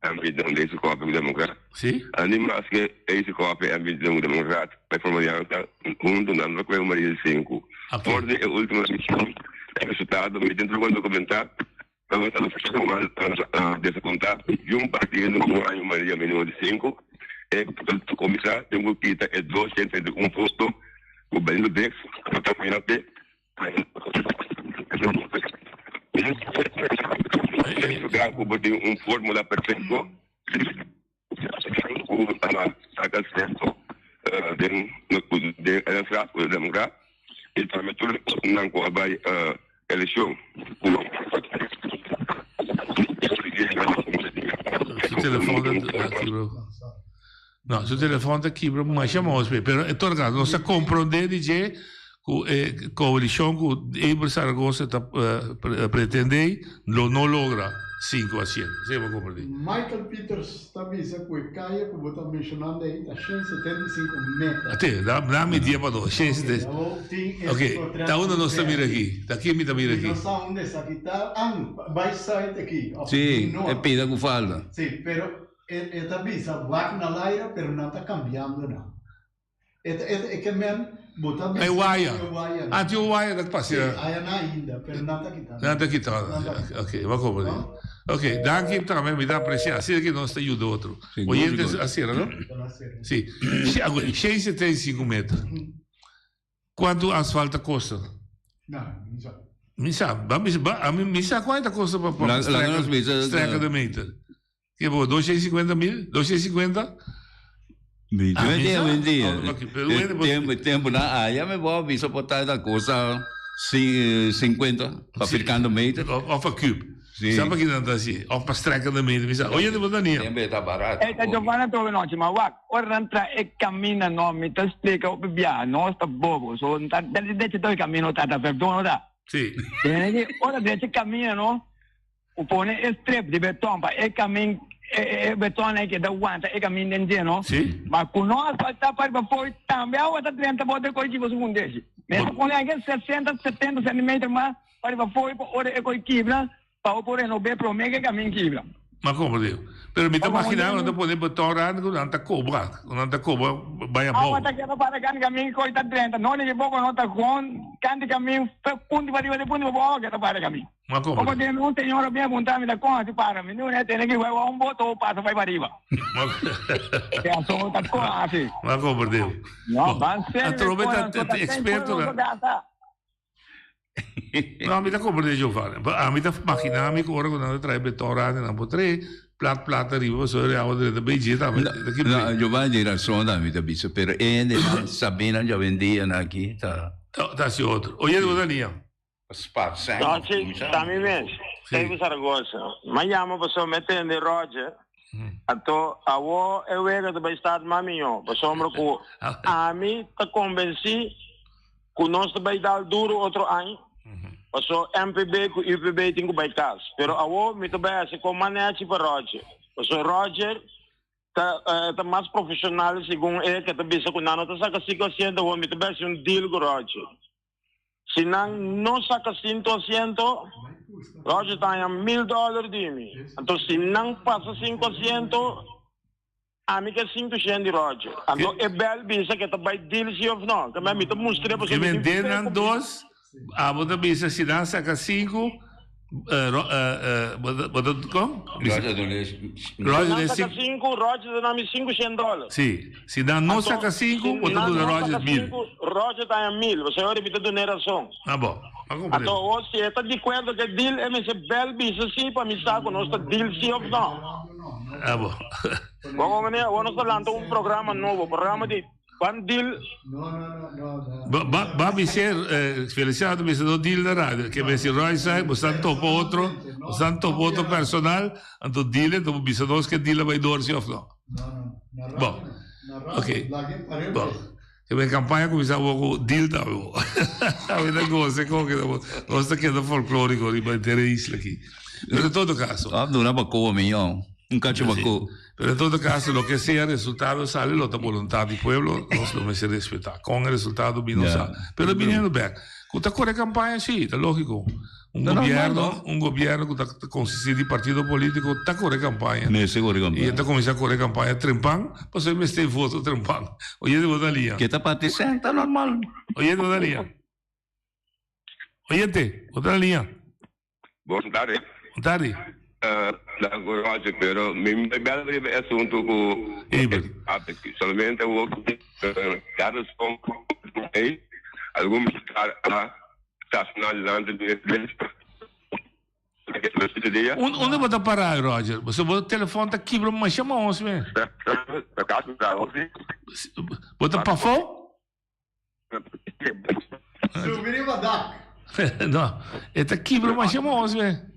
ambiental desse copo democrata. Sim. Animas que esse copo ambiental democrata vai formar aliança junto na nova Coelho Maria de 5. Por de última missão, resultado, me dentro do documentário, vamos estar desse contato de partido com a Maria mínimo de 5. E portanto, começar tem um que é 201 posto, o Belo Dex, que está com até Cuba tem fórmula perfeito saca certo de frasco de democrata e também tudo não vai eleição no, su telefone da Kibro, ma siamo però è tornato, non sa comprendere dice coalição que Eber Saragossa pretende, não logra. 5 a 100. Sempre come dire. Michael Peters sta avvisa che caia che vuoi menzionando aí a 175 metri. A te, dammi dia para dois. Ok, da onde nós estamos aqui? Daqui me estamos aqui. Não sa onde sta aqui tá, vai sair daqui. Sì, è pida con falda. Sì, però è avvisa va nell'aria per non sta cambiando no. E che men bota É Uaia. Antes o Uaia da passeira. Aí ainda, pero não está quitando. Não está quitando. Ok, va come. Ok, danke também me dá apreciar. Se que nós ajuda outro. Oyente a sera, não? Sim. 675 metros. Quanto asfalto custa? Não, não sabe. Mi sa quanto custa para streca de meter? Que bom, 250 mil? 250? Tempo na área, me vou avisar para botar da coisa 50 para ficando meter. Of a cube. Sabe que não está assim? Of para streca de meter. Olha, não vou nem. Tempo está barato. Tá Giovanna trove noite, mas ora entra e cammina no, mi te explica o via, no sta bobo, so deixa dois cammino tá perdono da. Sì. Ora deixa cammina no. O pone strip di beton pa e cammino e betone che da aguanta e cammina dentro, sì. Ma con noi asfalta per poi também a 30 volte coi tipo su desse. Mesmo com anche 60 70 cm ma per poi ora e coi kibra pa oppure no be pro mega cammino kibra. Ma come Dio? Per mi immaginare non puoi betonare con tanta cobra vai a boh. Ma che para can cammino coi 30, non è che poco nota con canti cammino punti per punti poco che para cammino. Ma come? Come dire un signore mi puntami da qua ti para, mi non è che vuoi un voto passa vai per arriba. Che assolutamente qua sì. Ma come Dio? No, ma se trovate esperto. No, mi da come devo fare? Mi da immaginare che ora quando tre betonate non potrei plata arriva so reavo delle begita. No, Giovanni di ragione mi da biso per Sabina già vendiano aquí ta si otro. Oye, Dania. Spazio. No, sì, stammi messo. Sei per Saragossa. Ma chiamo per mettendo in Roger. Ato awo e wega de stat mamio, per sombra ko ami ta convenci ku nós vai dar duro outro ano. Passo MPB com UPB tinha vai cas. Pero awo mi também se com manejo para Roger. Passo Roger tá mais profissional segundo ele que também se com nano tá saca 5% o mi também se um deal com Roger. Se não saca 100%, Roger tá em $1,000 de mim. Então se não passa 5%, a mim que é 5% de Roger. Então é belo bisa que tá vai deal se ou não. Que me tá mostrando que vender não dois. A você bisa se dá saca 5. Como? Roger saca 5, Roger dá $500. Sim, se dá não saca 5, você dá Roger 1.000. Roger tá em 1.000, você olha para a razão. Ah, bom. Então, você está de acordo que deal é me bel bisa sim para me saco nós deal sim ou não. Ah, bom. Vamos ver, vamos lançar programa novo, programa de deal. Va a ser Feliciano me do deal da radio che mi si Royce o santo voto personal anto deal então bisa dos que deal vai dorsi of no. Bom. Ok. Bom. Que a campanha começava com deal da eu. Sabe da coisa que nós está querendo folclórico de manter isso aqui. Pero en todo caso. Ah, não é como milhão. Un cacho baco. Pero en todo caso, lo que sea el resultado sale, la voluntad del pueblo, nos lo merece respetar. Con el resultado vino sale. Pero viniendo back, cuando corre campaña, sí, es lógico. Un gobierno que consiste de partido político, está corre campaña. Y está comenzando a correr campaña trempán, pues hoy me estoy voto trempán. Oye, de Bodalía. ¿Qué está paticendo? Está normal. Oye, de Bodalía. Oyente, otra línea. Buenas tardes. Buenas tardes. La Roger, pero mi bello è assunto con solamente cada algum estacionalizante onde você parar, Roger? Você vai telefone está quebrando, mas chama onde mesmo? Bota para fora? Não, está quebrando, mas chama onde mesmo?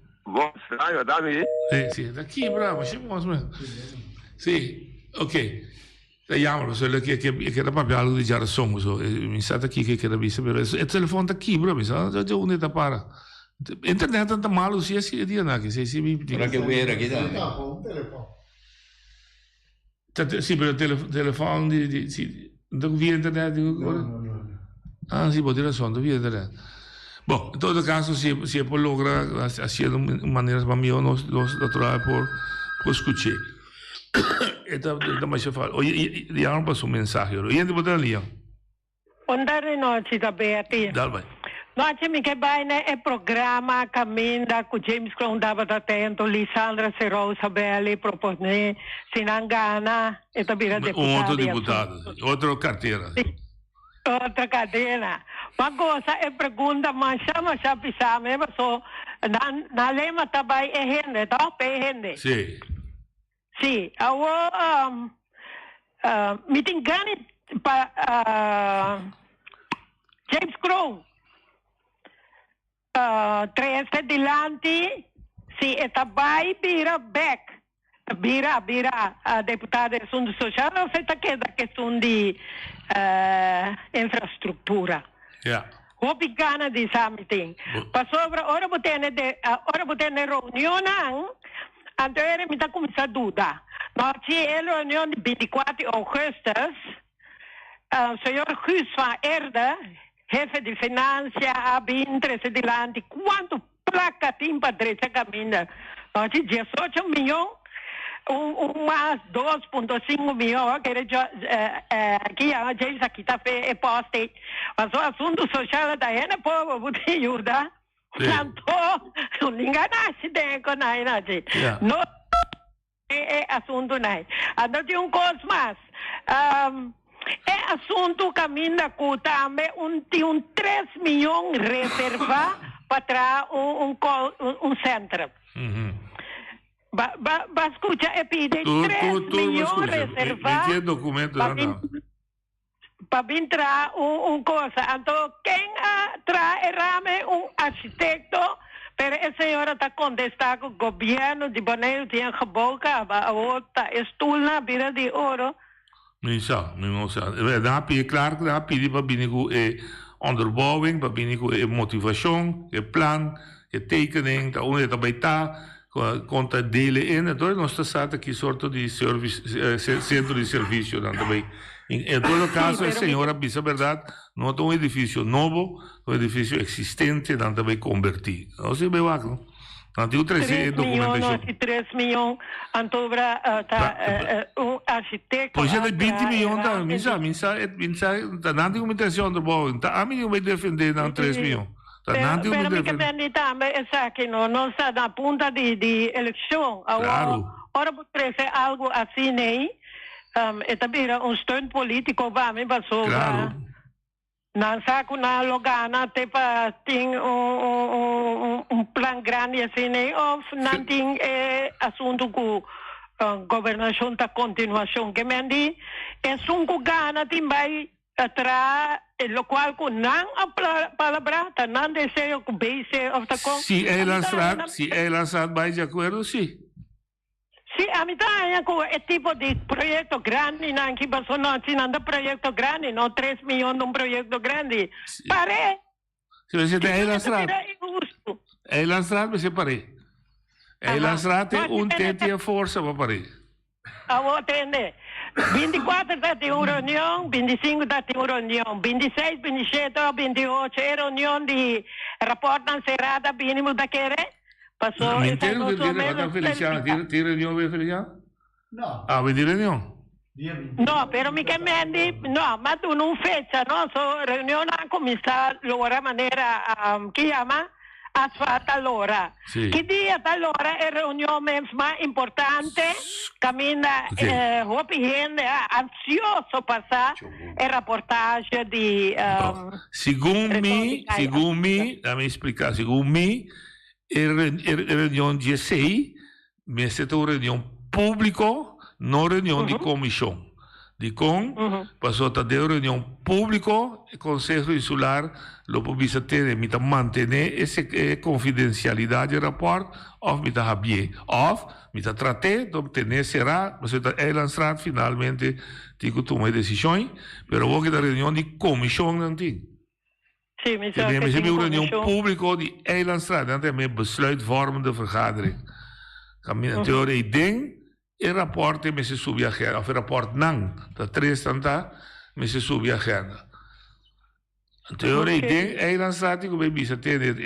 Sì, da chi bravo, sì, ok. Vediamolo, che era proprio algo di già sommo, mi sa da chi che era visto, però il telefono da chi bravo, mi sa, già un'età para. Internet não tá mal, se é dia não, que se Para que ver aqui Tá tá. bom, telefone. Sì, per il telefono non via internet. Ah, sì, può dire sonno via internet. Bom, in todo caso, se può lograre haciendo maneras para mí nos natural por escuchar. Esta mais fácil. Oye, Leon passou mensagem. E ainda botar Leon. Ondare noite da Betty. Dal vai. Noite mi che bene è programma Caminda con James Crown dava attento Lisandra Serrao Sabelli propone Sinangana e tabira deputata. Outro deputado, outra carteira. Sì. Outra cadena. Ma cosa è pergunta ma pisame ma so na lema tabai e hende, tá? Pe hende. Sì. Sì, meeting gani pa James Crown. Tres dilanti, sì, e tabai bira back. Bira, deputata sunt sociale, fetta che sono di infrastruttura. Yeah. Hopi gana di something. Pa sopra, ora potene riunione, anteriore mi da cominciare a duda. No, c'è la riunione di 24 augustus, signor Guus van Erde, jefe di finanza, abintre, sedilanti, quanto placa timpa dreccia cammina? No, c'è 18 milioni. Mais 2,5 milhões, que aqui a gente aqui está e poste, mas o assunto social da gente povo pode ajudar, tanto ninguém nasce dentro na gente, não é assunto não, então tem coisa mais, é assunto caminha com também tem 3 milhões reserva para centro. Escucha, e pide 3 milhões reservados para entrar coisa. Então, quem traz arquiteto, pero a senhora está contestando que o governo de Bonaire tem a boca, a outra estula, vira de ouro. Não sa. É claro que dá pedir para vir com onderbouwing, para vir com motivação, plan, tekening, da onde também está. Conta dele então nós estamos aqui sorte de serviço centro de serviço também em todo caso a senhora diz a verdade não é um edifício novo um edifício existente também convertir não se vê lá não tem 3 documentação 3 milhões antobra arquiteto pois é de 20 milhões da minsa não tem documentação do bom a mim vai defender não 3 milhões. Pero mi que também é que não está na ponta de eleição. Claro. Ora pode ser algo assim, né? É também steun político para mim passou. Claro. Não saco na logana tem plan grande assim, né? Ou não tem assunto com governação da continuação que me diz é sunco gana também atrás lo qual con non palabrata non desejo con base of the con si è lanzato vai de acordo sì a mí también è tipo di progetto grande anche sono un progetto grande no 3 milioni un progetto grande pare se è lanzato mi se pare è lanzato un tenti a forza va pare entende 24 dati una riunione, 25 dati una riunione, 26, 27, 28 riunione di rapporto serata minimo da che passò il tempo di dire Feliciano, ti riunione Feliciano? No. Ah, vedi riunione? No, però mica mendi, no, ma tu non feccia, no? So riunione comincia l'ora maniera chiama asfalta allora. Sì. Che dia allora è riunione ma importante, cammina hopi gente ansioso passare il rapportage di secondo me, dammi spiegare, secondo me riunione G6 mi è stata una riunione pubblico, non riunione di commissione. Di passò da riunione pubblico e Consiglio Insular lo pubblicità mi da mantenere e confidenzialità del rapporto o mi da abbiere o mi da trattare di ottenere sarà ma se è lanciato finalmente dico tu mai decisioni però vuoi che la riunione di commissione non ti Sim, we hebben een reunião público die Eilandstraat. Dat is een besluitvormende vergadering. Camina teorie ding, een rapport met zijn subagenda, of een rapport nang, dat tres tanta, met zijn subagenda. Een teorie ding, Eilandstraat, die we bisa tenen,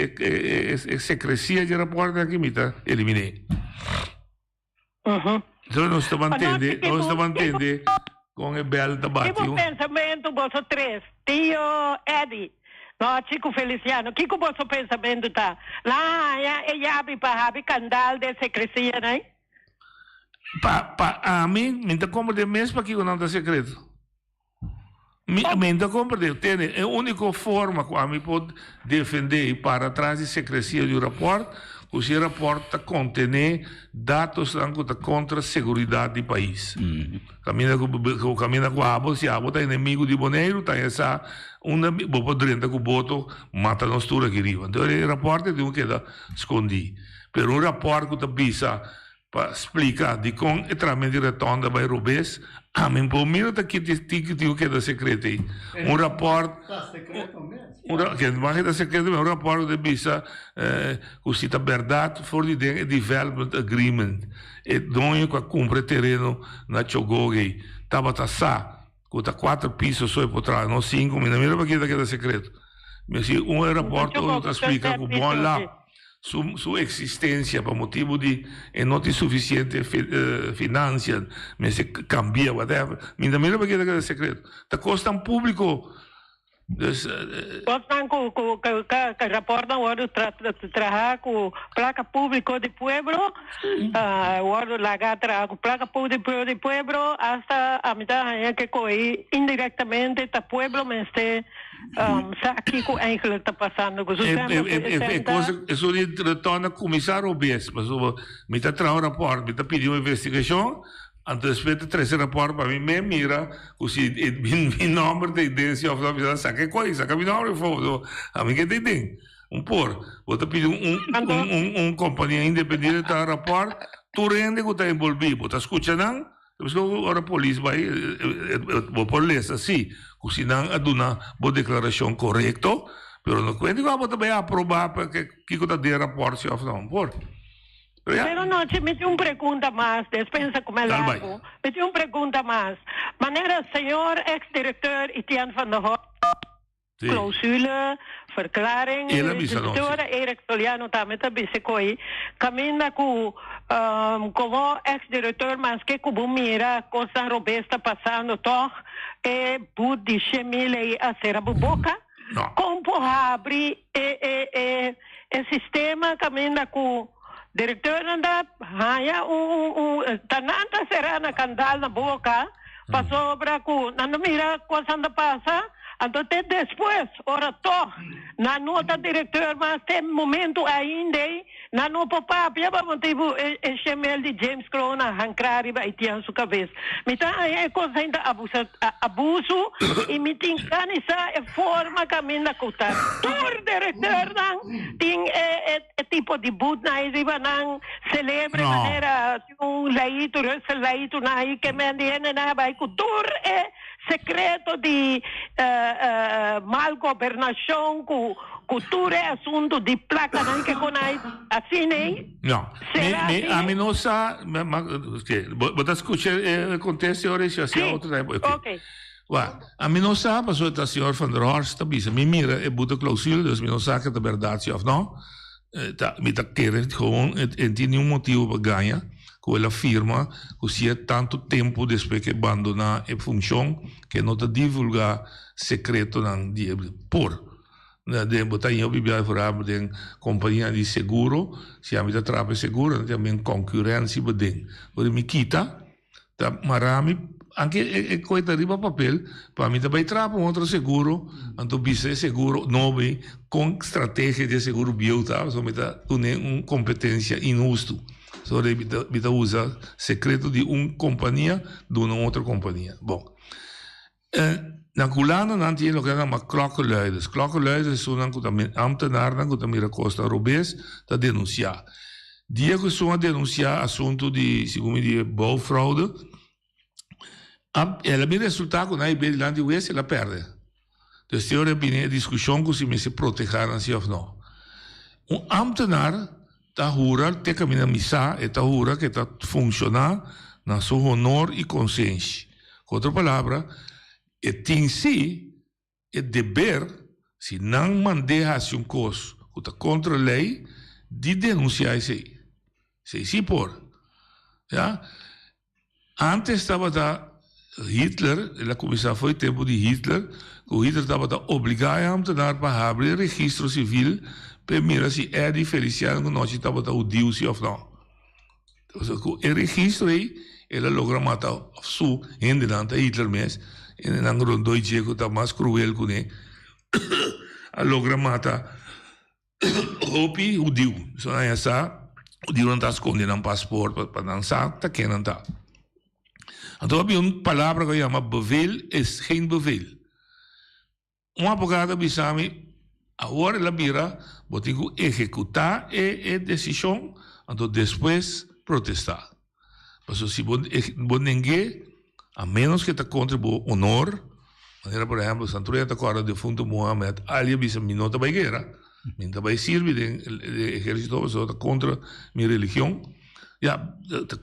ik secrecia de rapport dat ik moet elimineren. Zo nós estamos mantendo com o belo debate. Que pensamento você traz, tio Eddie? No, Chico Feliciano, que o vosso pensamento tá? Lá, e abre para haver candal de secrecia, né? A mim, me compra de mês para que eu não dá secreto. Me compra de ter a única forma que a mim pode defender para trás de secrecia do rapport, o rapport contém dados contra a segurança do país. Camina com a abo, se a abo está inimigo de Boneiro, está essa uma podrenda com o boto mata nós tudo aqui riba. Então o rapport tem que dar escondido. Pero um rapport que está bisa para explicar de como é tratamento retorno vai rubes, a mim por mim está aqui tem que dar secreto aí. Um rapport que mais da secreto, um rapport de bisa que cita verdade for the development agreement. E donho que compra terreno na Chogogi, tava tassá. Custa 4 pisos só por trás, não 5, mas mira para que é secreto. Mas se um aeroporto que explica que bom lá sua existência por motivo de não ter suficiente finanças, mas se cambia, whatever. Mira para que é secreto. Tá custa um público. Gostam que reportam o trabalho com placa pública de pueblo, o lagar com placa pública de pueblo, hasta a mitad que coi indiretamente da pueblo, mas sabe que eigenlijk está passando com isso retorna comissário Obes, mas me está trazendo rapport, me está pedindo uma investigação. Antes de trazer rapport para mim, me mira, se o nome de identidade of the sabe que coisa, sabe o nome foto, a mim que tem por, vou te pedir companhia independente da rapport, tu rende que está envolvido, tá escutando? Depois que a polícia vai, vou por lesa, sim, se não aduna boa declaração correta, pero não quando que vou também aprovar para que está de rapport se of não por. Pero no, me dio una pregunta más, despensa como el largo. Me dio una pregunta más. Manera, señor ex-director Etienne van der Hoort, clausule, verklaring, directeur Erik Soliano también también se coi, camina como ex-director, mas que como mira, cosa robusta pasando, toch, bud di chemile a ser a boca, como abre el sistema, camina com diretor anda hanya tananta será na candal na boca para sobra ku nando mira coisa anda passa então depois ora to na nota diretor mas tem momento ainda na no papel para motivo HML de James Crona hancrari vai tirar sua cabeça então é coisa ainda abuso e me tem canisa é forma caminha contar tur diretor não tem tipo de bud na riba não celebre maneira leito na aí que me ande na vai cultur é secreto de malgovernação cultura é assunto de placa não que conai assim né não a mim não sa vou escutar acontece ora isso assim outro tempo ok a mim não sa passou da senhor van der Horst bisa me mira é buta clausule dus me não sa que é verdade of não me tá querendo gewoon en tem nenhum motivo para ganhar com a firma que se é tanto tempo depois que abandonar a função que não está divulgar secreto não de por de botar em biblia favorável de companhia de seguro se a mim trabalha seguro também concorrência beding por me quita tá marami anche é coisa riba papel para mim também trabalha outro seguro então bisa seguro novo com estratégia de seguro bio tá só me tá tem competência inusto só de usar secreto de companhia de uma outra companhia bom na culana não tinha o que chama klokkenluiders. Klokkenluiders são ambtenaren que também costa Robes a denunciar. Die que são a denunciar assunto de, segundo de bouwfraude, ela me resultado na IBL de West ela perde. Dus die hebben een discussie hoe ze mensen protegen zich of niet. Een ambtenaar, dat hoort, teka mina misa, eta hoort, que dat funciona na su honor e consciência. Com outra palavra, tem si, dever, se não mandeja-se coisa contra a lei, de denunciar isso aí. Se por. Ja? Antes estava da Hitler, ela começava foi tempo de Hitler, o Hitler estava da obrigar a ambtenaar para abrir registro civil, para mirar se é diferenciado que nós estava da udio se ou não. Então, o registro aí, ela logra matar su, ainda não está Hitler mesmo, ainda não grondou e que está mais cruel que ele, ela logra matar Hopi, o Dio. Só não é essa, o Dio não está escondendo um passaporte para dançar, está quem não está. Então, havia uma palavra que chama bevel, é geen bevel. Um advogado me chama, agora ela vira, vou ter que executar a decisão, então depois protestar. Mas se ninguém, a menos que está contra o honor, maneira, por exemplo, Santuria está agora de fundo Mohamed, ali bisa minota vai guerra, minta vai servir de exército, está contra minha religião, ja,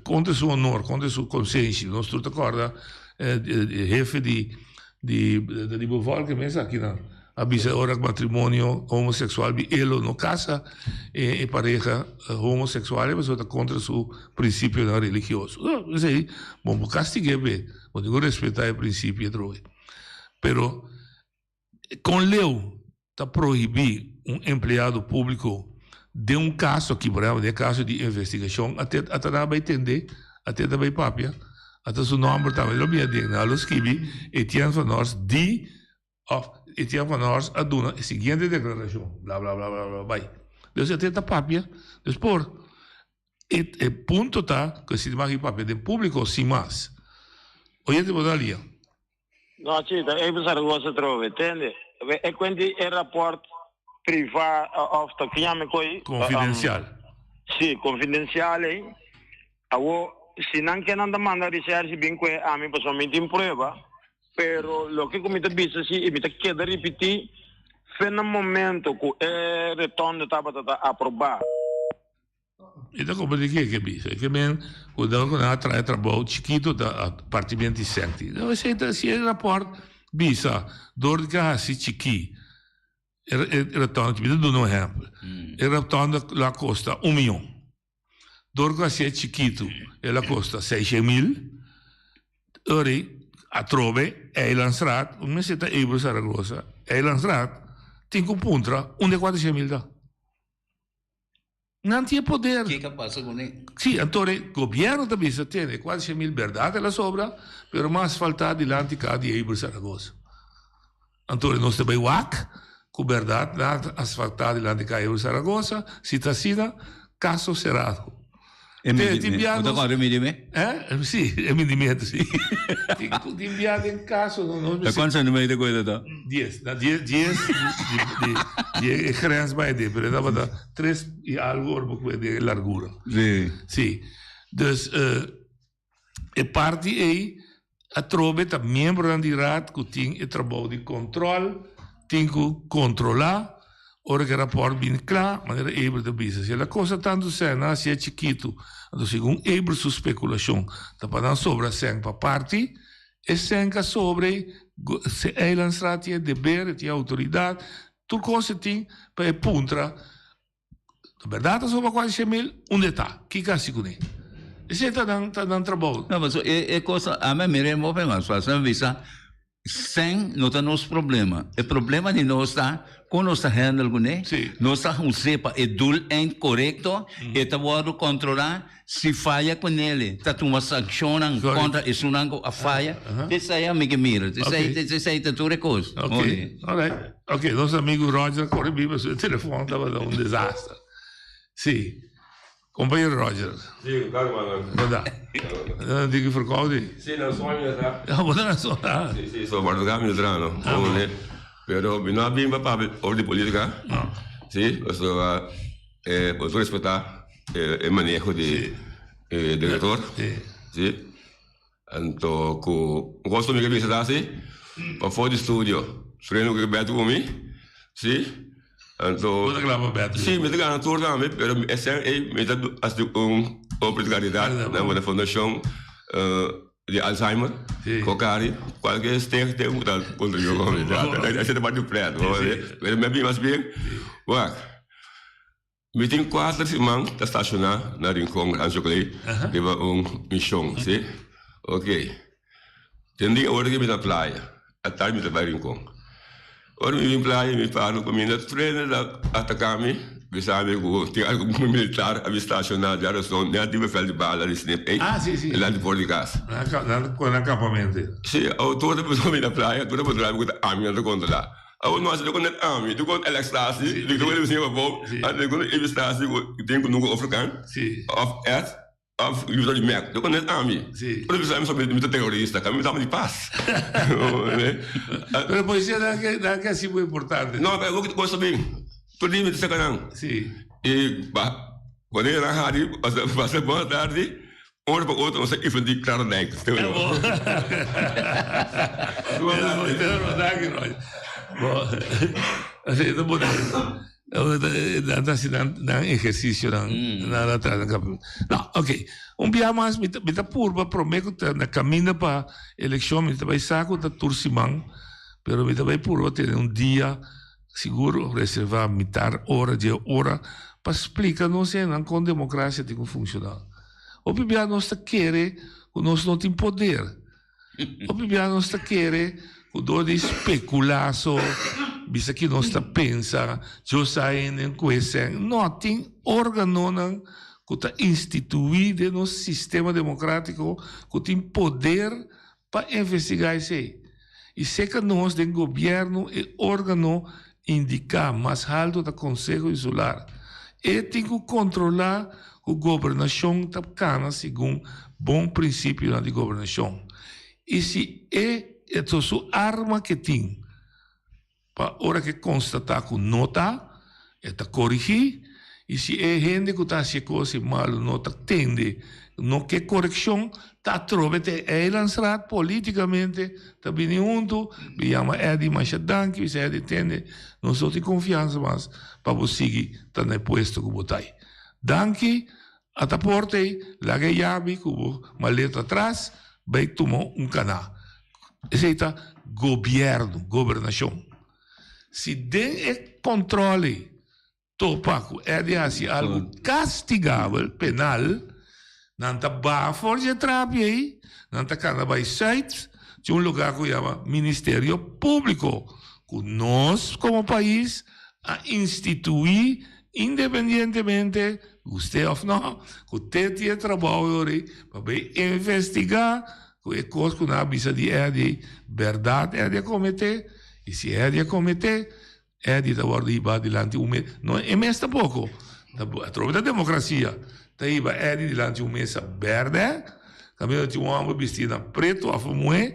contra seu honor, contra sua consciência. Nós estamos agora, jefe de bevolking, mas aqui não. A bisa ora matrimônio homossexual, ele não casa e pareja homossexual, mas está contra seu princípio religioso. Isso aí, bom, castigar bem, vou respeitar o princípio e pero com lei está proibir empregado público de caso aqui, por exemplo, de caso de investigação, até não vai entender, até não vai papia, até seu nome também não vai dizer, não escrevi, Etienne van Ors Etienne van Ors aduna a seguinte declaração, blá blá blá blá blá, vai. Deus até está papia, depois o ponto está que se demais papia de público sim mais. Hoje te vou dar ali. No, cita, é pensar que você trova, entende? É quando é rapporto privado, ou que chama coi... Confidencial. Sì, confidenziale. Se non che non demanda ricerca, ben que a me personalmente in prova, però lo che come te dice, sì, mi te chiede ripetere, fino al momento che è ritorno da approvare. Então, como de que bicho? É que bem, quando ela traz trabalho chiquito da parte 27. Então, se é rapporto, bisa, dor de casa chiqui, retorno, te dou um exemplo. Retorno lá custa 1 milhão. Dor de casa chiquito, ela custa 600.000. Ora, a trove, Eilandstraat, uma meseta Ebro Saragossa, Eilandstraat, tem que puntra, onde 400.000 dá. Não tinha poder. Que passa com ele? Sim, então o governo também tem quase 100.000 verdade ela sobra, mas mais falta de lá de Ebro Saragossa. Então nós também com verdade, asfaltado de lá de Ebro Saragossa, se está assim, caso cerrado. Remedimento? Sì, remedimento, sì. Ti inviate in caso... Da quanto è numero di quello? 10. 10 grans bij dit, maar dat was 3 e algo de largura. Sì. Dus, e parti aí, a trobe tá membro da raad que tem o trabalho de controle, tem que controlar, ora que rapport bem claro, maneira able de business. E a coisa tanto cena, se é chiquito, então segundo able sua especulação, tá para não sobra sem para parte, e sem sobre se Eilandstraat tinha dever, tinha autoridade, tudo coisa tem para puntra. Na verdade, sobre quase 100.000, onde está? Que caso com ele? Isso está dando trabalho. Não, mas é coisa, a mim me remove mais, faz visa. Sem não tem nosso problema. O problema de nós está quando nós está handle com ele, nós está sepa é dul incorreto, e está pode controlar se falha com ele, está uma sanção contra isso não a falha. Isso aí é me que mira, isso aí tá tudo coisa. Ok, nosso amigo Roger corre vivo, o telefone estava dando desastre. Sim. Companheiro Roger. Sim, claro, mano. Non dico Fracodi? Sì, non so militare. Non so. Sì, sono guardato militare, però non abbiamo papà o di politica. No. Sì, posso rispettare il manejo del direttore. Sì. Anto, con questo mi capisce da sì, ma fuori studio. Freno che beto con me, sì. Anto, sì, mi dicono torna a me, però mi dà un'opportunità nella fondazione di Alzheimer, Cocari, qualche stek tem dal contro io come già, siete parte preto, per me mas bem, guarda, mi tin 4 settimane da stazionare na Rincon, Anjoukley, deva mission, sì, ok. Tendi ora che mi da playa, a tarde mi da Rincon. Ora mi playa, mi parlo con mia trainer da attaccami, vi sabe che alcun militare a stazionare, già sono neanche di fel di balla di snip, e là di fuori di casa. Con accampamento. Sì, autore per mi da playa, tu potrà avere ami da conto là. Ora non si con ami, tu con l'ecstasy, di dove si va boh, e con l'ecstasy, tengo un africano, of earth. Of io di merk, tu con ami. Sì. Ora bisogna sapere di terrorista, che mi dà di paz. La poesia è anche assim molto importante. No, però questo bene. Tu dimmi di secondo. Sì. E quando era Harry, passa buona tardi, ora per ora non sei even di Klarenijk. Andassi da esercizio na no, ok. Un dia mais me da purba prometo na caminho para eleição me vai saco da Tursimang, pero me vai purba ter dia seguro reservar metade hora de hora para explicar não sei não com democracia tem como funcionar. O bibia nós está querer que nós não tem poder. O bibia nós está querer que do de especulação bisa que nós está pensa, eu saio em coisa, não tem órgão que está instituído no sistema democrático que tem poder para investigar isso aí. E sei que nós, do governo, é órgão indicar mais alto do Conselho Insular. E tem que controlar a governação da cana segundo bom princípio de governação. E se é a sua arma que tem, para hora que constatar que nota, está corrigir, e se é gente que está se coisa mal, não está tende, não quer correção, está trovando é lançado politicamente, está bem junto, me chama Eddie Machadanki, se Eddie tende, não só tem confiança mais, para você seguir, está no posto que botai. Danke, a porta aí, larga a chave, com maleta atrás, vai tomar canal. Esse é governo, governação. Se tem controle, topaco é de assim, algo castigável, penal, não está bem forte de trabalho aí, não está cada vez site, de lugar que chama Ministério Público, que nós, como país, a instituir, independentemente, você ou não, que tem de trabalho para investigar, que é coisa que não avisa de verdade, é de cometer. E se é de cometer, é de dar diante um mês. Não é mês pouco. A troca da democracia. Daí é de diante um mês verde, caminho de um homem vestido preto, a fumar,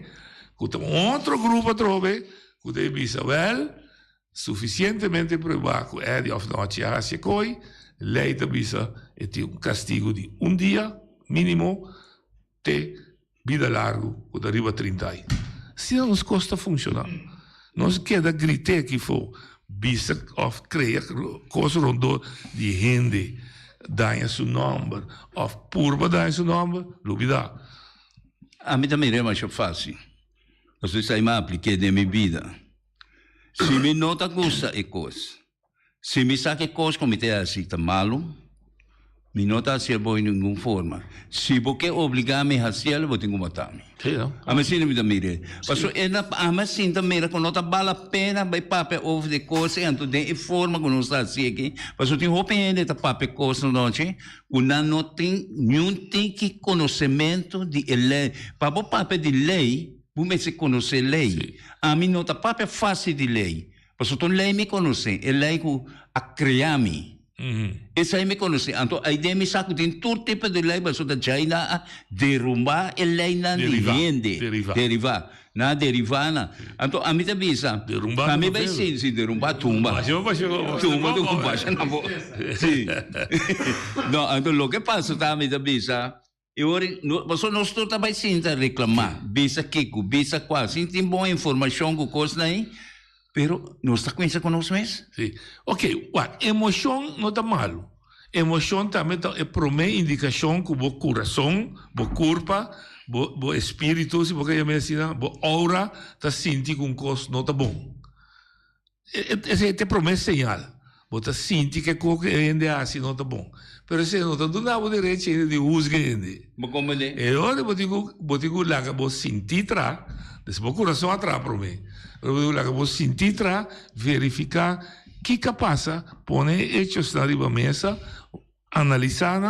que tem outro grupo trobe, que deve bisa well, suficientemente provado, é de não tirar se coi, lei da bisa e tem castigo de dia mínimo, te vida largo, que arriva a 30 anos. Se não nos custa funcionar. Nós queda gritar que for bisa of criar coisa rondou de gente danha seu nome of purba danha seu nome lubida. A mim também é mais fácil. Eu sei mais apliquei de minha vida. Se me nota gosta é coisa. Se me sabe que coisa como te assim tá malo, me nota assim é bom em nenhuma forma. Se você obrigar me a fazer, eu vou ter que matar-me. A mim sim me dá mire. Mas a mim sim também quando não tá vale a pena vai papel over de coisa, então de forma que não está assim aqui. Mas eu tenho roupa ainda tá papel coisa não é? O não tem nenhum tipo conhecimento de lei. Para o papel de lei, você se conhece lei. A mim não tá papel fácil de lei. Mas eu lei me conhece, é lei que a criar-me. Essa aí me conhece. Então, a ideia me sabe que tem todo tipo de lei, mas o da China derrubar a lei na rende. Derivar. Na derivana. Então, a mim também sabe. A mim vai sim, derrubar tumba. Tumba do cubaixa na boca. Sim. Não, então, o que passa, tá, a mim também sabe. Mas nós também sim reclamar. Bisa Kiko, bisa qual. Sim, tem boa informação com coisa aí. Pero não está conhecendo conosco mesmo. Sim. Ok, emoção não está malo. Emoção também é para mim indicação que o coração, o corpo, o espírito, se você imagina, o aura está sentindo que um coisa não está bom. Esse é para mim sinal. Você sente que qualquer ainda assim não está bom. Mas se não está do lado direito ainda de usga ainda. Mas como é? E olha, eu digo lá que você sentir tra, desse o coração atrás para mim. Eu digo lá que você sentir tra, verificar que passa, põe hechos na riba mesa, analisar,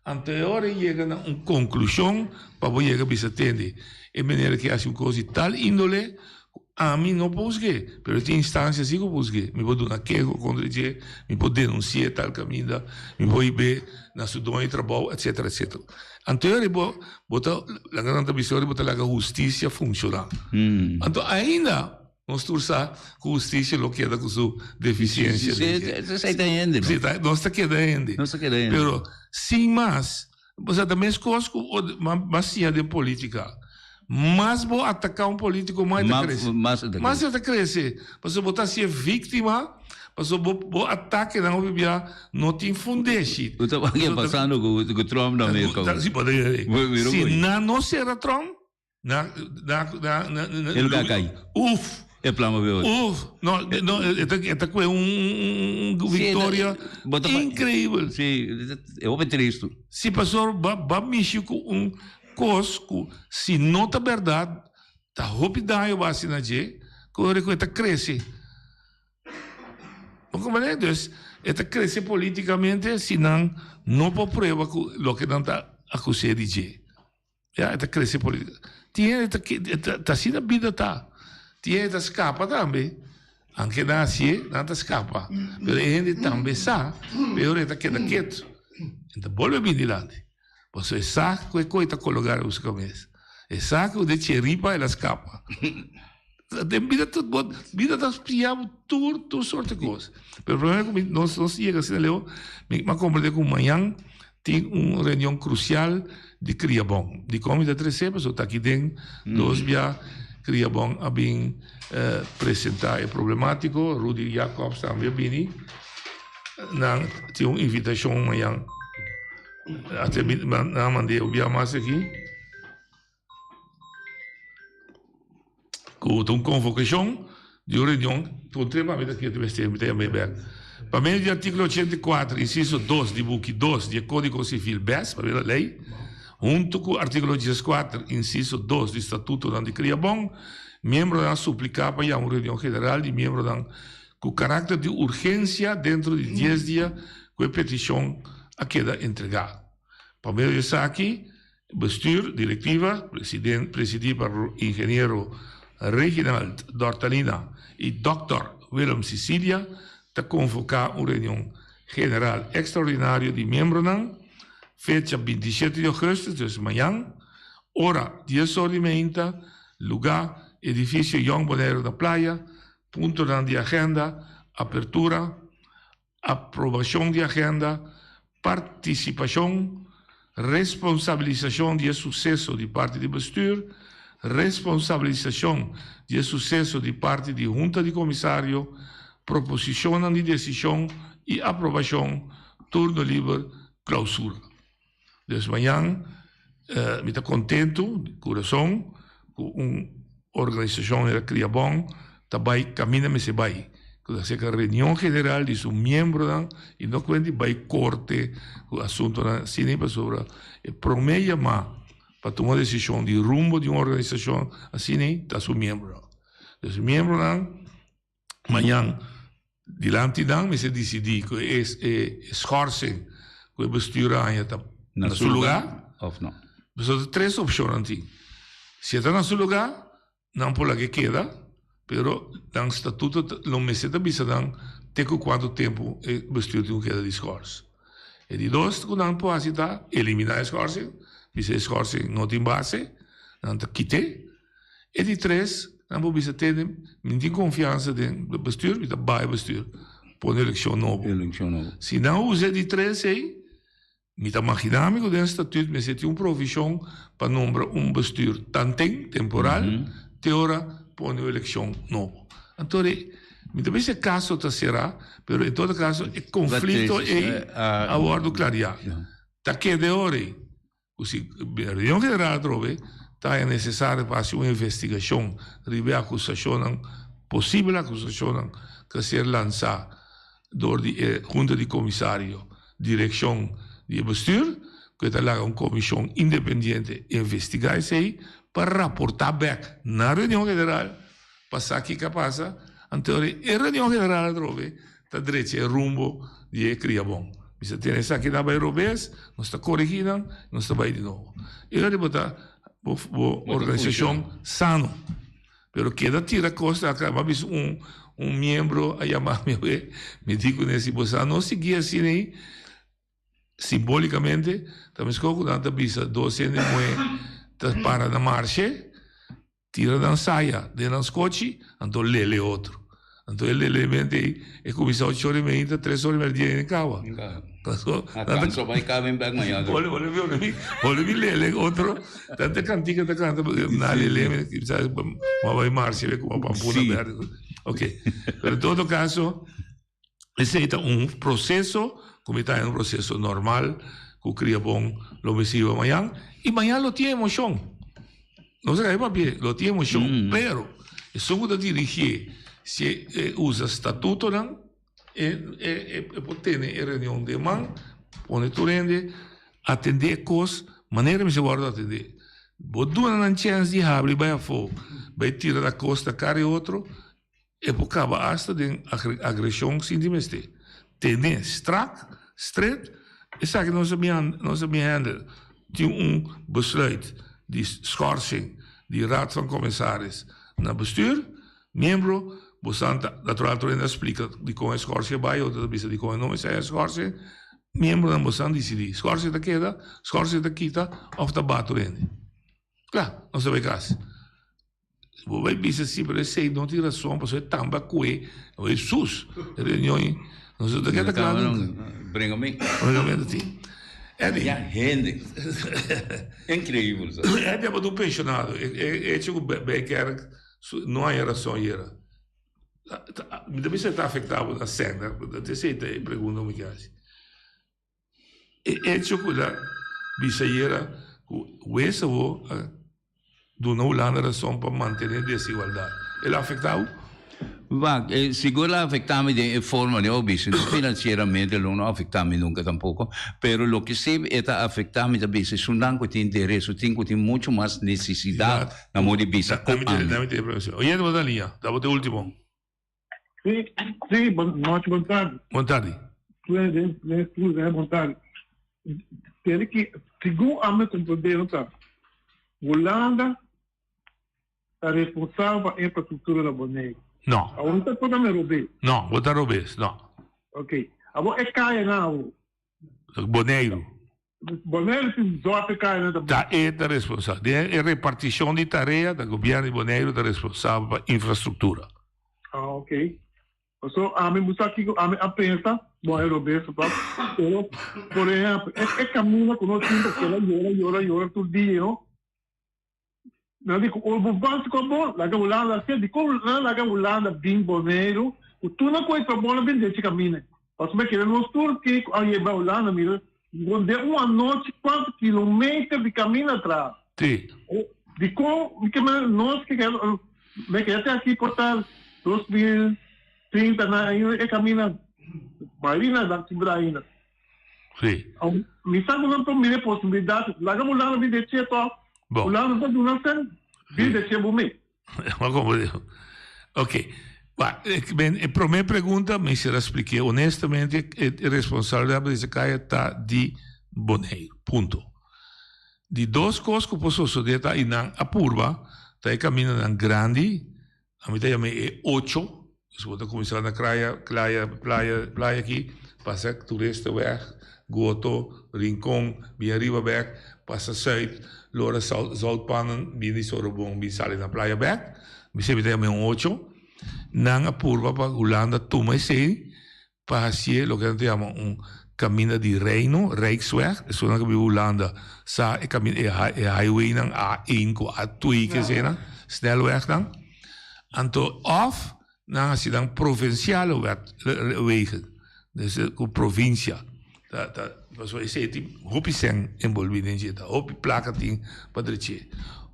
até a hora chega a uma conclusão para você chegar a bisa entender. É maneira que hace uma coisa de tal índole. A mim não posso ver, mas tem instâncias assim que eu posso ver. Me vou dar uma queixa contra ele, me vou denunciar tal caminho, me vou ir ver na sua dona de trabalho, etc, etc. Então, eu vou botar, a grande visão é botar a justiça funcionar. Então, ainda, nós torçamos que a justiça não queda com sua deficiência. Você está entendendo? Sim, não está quedando. Não está quedando. Mas, sem mais, você também é coisa mas sim de política. Mas vou atacar um político mais de crescer. Você botar se vítima, você vou ataque não tem fundeste. Eu estava aqui passando com o Trump na América. Se não será Trump, ele vai cair. Uf. É plano meu. Não, é uma vitória incrível. Sim, eu vou ter isto. Se passou, vai mexer com coisco, se não está verdade, está roubando o vacina de, que está cresce. Como é isso? Está cresce politicamente, se não pode prova o que não está acusado de. Está cresce politicamente. Está assim a vida está. Está escapa também. Anche nasce, não está escapa. Mas ele também sabe, mas está quieto. Então, volta bem adiante. Você sabe que coisa colocar os cabeças. É sabe que de ripa ela escapa. De vida das piamos tudo sorte de coisas. Mas o problema é que nós chegamos assim, mas compreender que amanhã tem uma reunião crucial de Criabon. De como de 3 semanas, está aqui dentro, 2 dias, Criabon a bem apresentar é problemático, Rudy Jacobs também vem. Tem uma invitação amanhã. Até não mandei o mais aqui. Com uma convocação de uma reunião, com 3 momentos que eu tive para meio do artigo 84, inciso 2 de book 2 do Código Civil BES, para ver a lei, junto com o artigo 14, inciso 2 do Estatuto de Criabon, membro da suplicar para uma reunião general de membro com caráter de urgência dentro de 10 dias com a petição a queda entregada. Para meio disso aqui, bestuur, diretiva, presidido por engenheiro Reginald Dortalina e Dr. Willem Sicilia, está convocar uma reunião general extraordinária de membros, fecha 27 de agosto, então amanhã, hora 10h30, lugar, edifício João Bonero da Praia, ponto de agenda, apertura, aprovação de agenda, participação, responsabilização de sucesso de parte do bestuur, responsabilização de sucesso de parte da junta de comissário, proposição de decisão e aprovação, turno livre, clausura. Desde amanhã, me está contento, de coração, com uma organização da Criabon, também caminha-me se vai. Que se a reunião general de seus membros e não quando vai corte o assunto na cinema sobre o promeio para tomar decisão de rumo de uma organização assim da seu membro. Os membros amanhã diante me se decidi que esforcem que o bestuur está na seu lugar ou não. Mas 3 opções. Se está na seu lugar, não por lá que queda. Pero dan estatuto não me senta bisa dan teco quanto tempo bestuur tem que dar discurso. E de 2 que não pode estar eliminar escorse, bisa escorse não tem base, não te quite. E de 3 não pode bisa ter nem confiança de bestuur, bisa vai bestuur, põe eleição nova. Se não usa de 3 aí, me tá imaginando que dentro do estatuto me sente provisão para nombrar bestuur temporal, teora põe uma eleição nova. Então, Muitas vezes é caso tá será, pero em todo caso é conflito a bordo clareado. Tá que de ore, o reunião federal trove, tá é necessário fazer uma investigação, ribe acusação, possível acusação que ser lançada door die junta de comissário, direção de bestuur, que está lá uma comissão independente investigar isso aí para raportar back na reunião federal, passar aqui que passa, então a reunião federal trove, está direito rumbo de cria bom. Você tem essa aqui na Bairro Robes, nós está corrigindo, nós está vai de novo. E aí botar a organização sano, pero queda tira costa, acaba membro a chamar-me, me digo nesse bolsa, não seguia assim aí, simbolicamente, também escolho tanta bisa, 12 anos de para na marcha, tira da saia, de nas coche, então lele outro. Então ele elemente e começou a chorar meio 3 horas de dia em casa. Akan só vai cá bem amanhã. Olha me lele outro, tanta cantiga da canta, na lele, que sabe, vai marcha com uma pampuna verde. Ok. Pero em todo caso, esse é processo, como está um processo normal, que cria bom, lo mesivo amanhã, e amanhã lo tiene emoção. Não sei o que lo tiene emoção, pero, é só que dirigir, se usa estatuto, ter reunião de man, onde tu rende, atender coisas, maneira me se guarda atender. Bodo na chance de abrir, vai tirar da costa, cara e outro, e por causa hasta de agressão sem dimestir. Tem straight, isso aqui não se me handle. Tem besluit de schorsing, de raad van commissaris na bestuur, membro, bostante, natural ainda explica de como é schorsing vai, ou de como não é schorsing, membro da bostante decide, schorsing da queda, schorsing da quita, of da bato rende. Claro, não se vai caso. Vai bisa sempre sei não tem razão para ser tamba que é sus reuniões não sei do que claro brinca-me ti já rende incrível é tipo do pensionado é tipo bem que não há razão era me deve ser afetado na cena até sei te pergunta me que é tipo lá bisa era o essa do não lá na razão para manter a desigualdade. Ele afetado? Sicuro afectami de forma de obispo, financeiramente não afectami nunca tampoco, pero lo que sí está afectami también es un banco de interés, tengo mucho más necesidad na modo de visa. Oye, da linha, dá o último. Sim, boa tarde. Boa tarde. Boa tarde. Tem que, segundo a minha compreensão, Holanda é responsável pela infraestrutura da Bonaire. Não. A única coisa é Robes. Não, botar Robes, não. Ok. Agora é caia não. Bonaire. Bonaire se zoa caia não. Da é da responsável. É repartição de tarefa do governo de Bonaire da responsável pela infraestrutura. Ah, ok. Então, a mim busca aqui a pensa, bom, é Robes, por exemplo, é caminho com nós que ela llora todo dia, não? Não digo, o banco como lá que o Holanda se de como lá que o Holanda bem boneiro, o tu não coisa boa bem de caminho. Mas me querer nos tour que aí vai Holanda mira, onde uma noite 4 quilômetros de caminho atrás. Sim. De como que nós que me quer até aqui portar 2030 na é caminho marina da Tibraína. Sim. Me sabe não tem mira possibilidade, lá que o Holanda bem de cheto. Bom. Lá não do não tem, bem de cheto bem. Mas como digo. Ok. Para minha pergunta, me será expliquei honestamente, a responsabilidade desse caia está de Bonaire, ponto. De duas coisas que posso suceder, está aí na Apurba, está aí caminhando grande, a mim é 8, se você começar na praia aqui, passa turista weg, Goto, Rincón, bem arriba weg, passa sul, Lora Zoutpannen, bem de Sorobong, bem sale na praia weg, me sempre tem 8. Nang Apurba para Holanda toma esse para fazer o que a gente chama caminho de reino, Rijksweg, é só que Holanda sa é highway nang A1 com A2 que é na snelweg dan. Anto of na cidade provincial wegen, dus com província. Passou esse tipo, hopi sen envolvido em jeta, hopi placa tem padrece.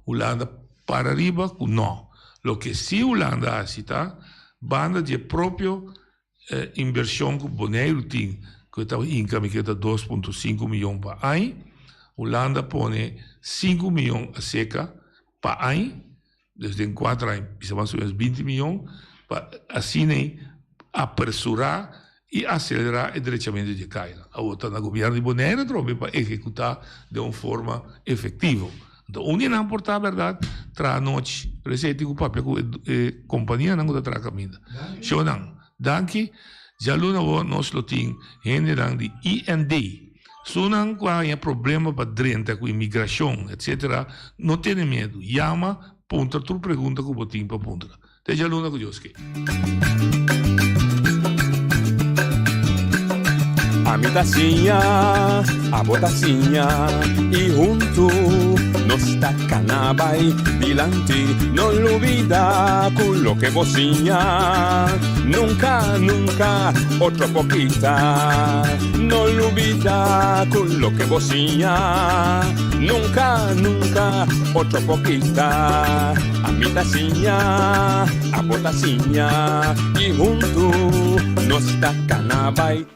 Holanda para arriba, não. Lo que sí Holanda está, banda de próprio inversão que o Boneiro tem, que estava income que está 2,5 milhões para ano. Holanda põe 5 milhões a seca para ano, desde 4 anos, isso mais ou menos 20 milhões, para assim apressurar e acelerar o direitamento de caia. A outra na governo de Bonaire para executar de uma forma efetiva. Então, onde não importa a verdade, traz noite, receita com o papel com a companhia não está caminhando. Show não. Danke, já nós lo tem gente de IND. Se não há problema para dentro com imigração, etc., não tem medo. Chama, ponta, tu pergunta que eu tenho para ponta. Até já luna com Deus. A mi tacinha, a botacinha, e junto nos tacanabay dilante, no olvida con lo que vocinha. Nunca, nunca, otro poquita, no olvida con lo que vocinha. Nunca, nunca, otro poquita. A mi tacinha, a botacinha, y junto nos tacanabay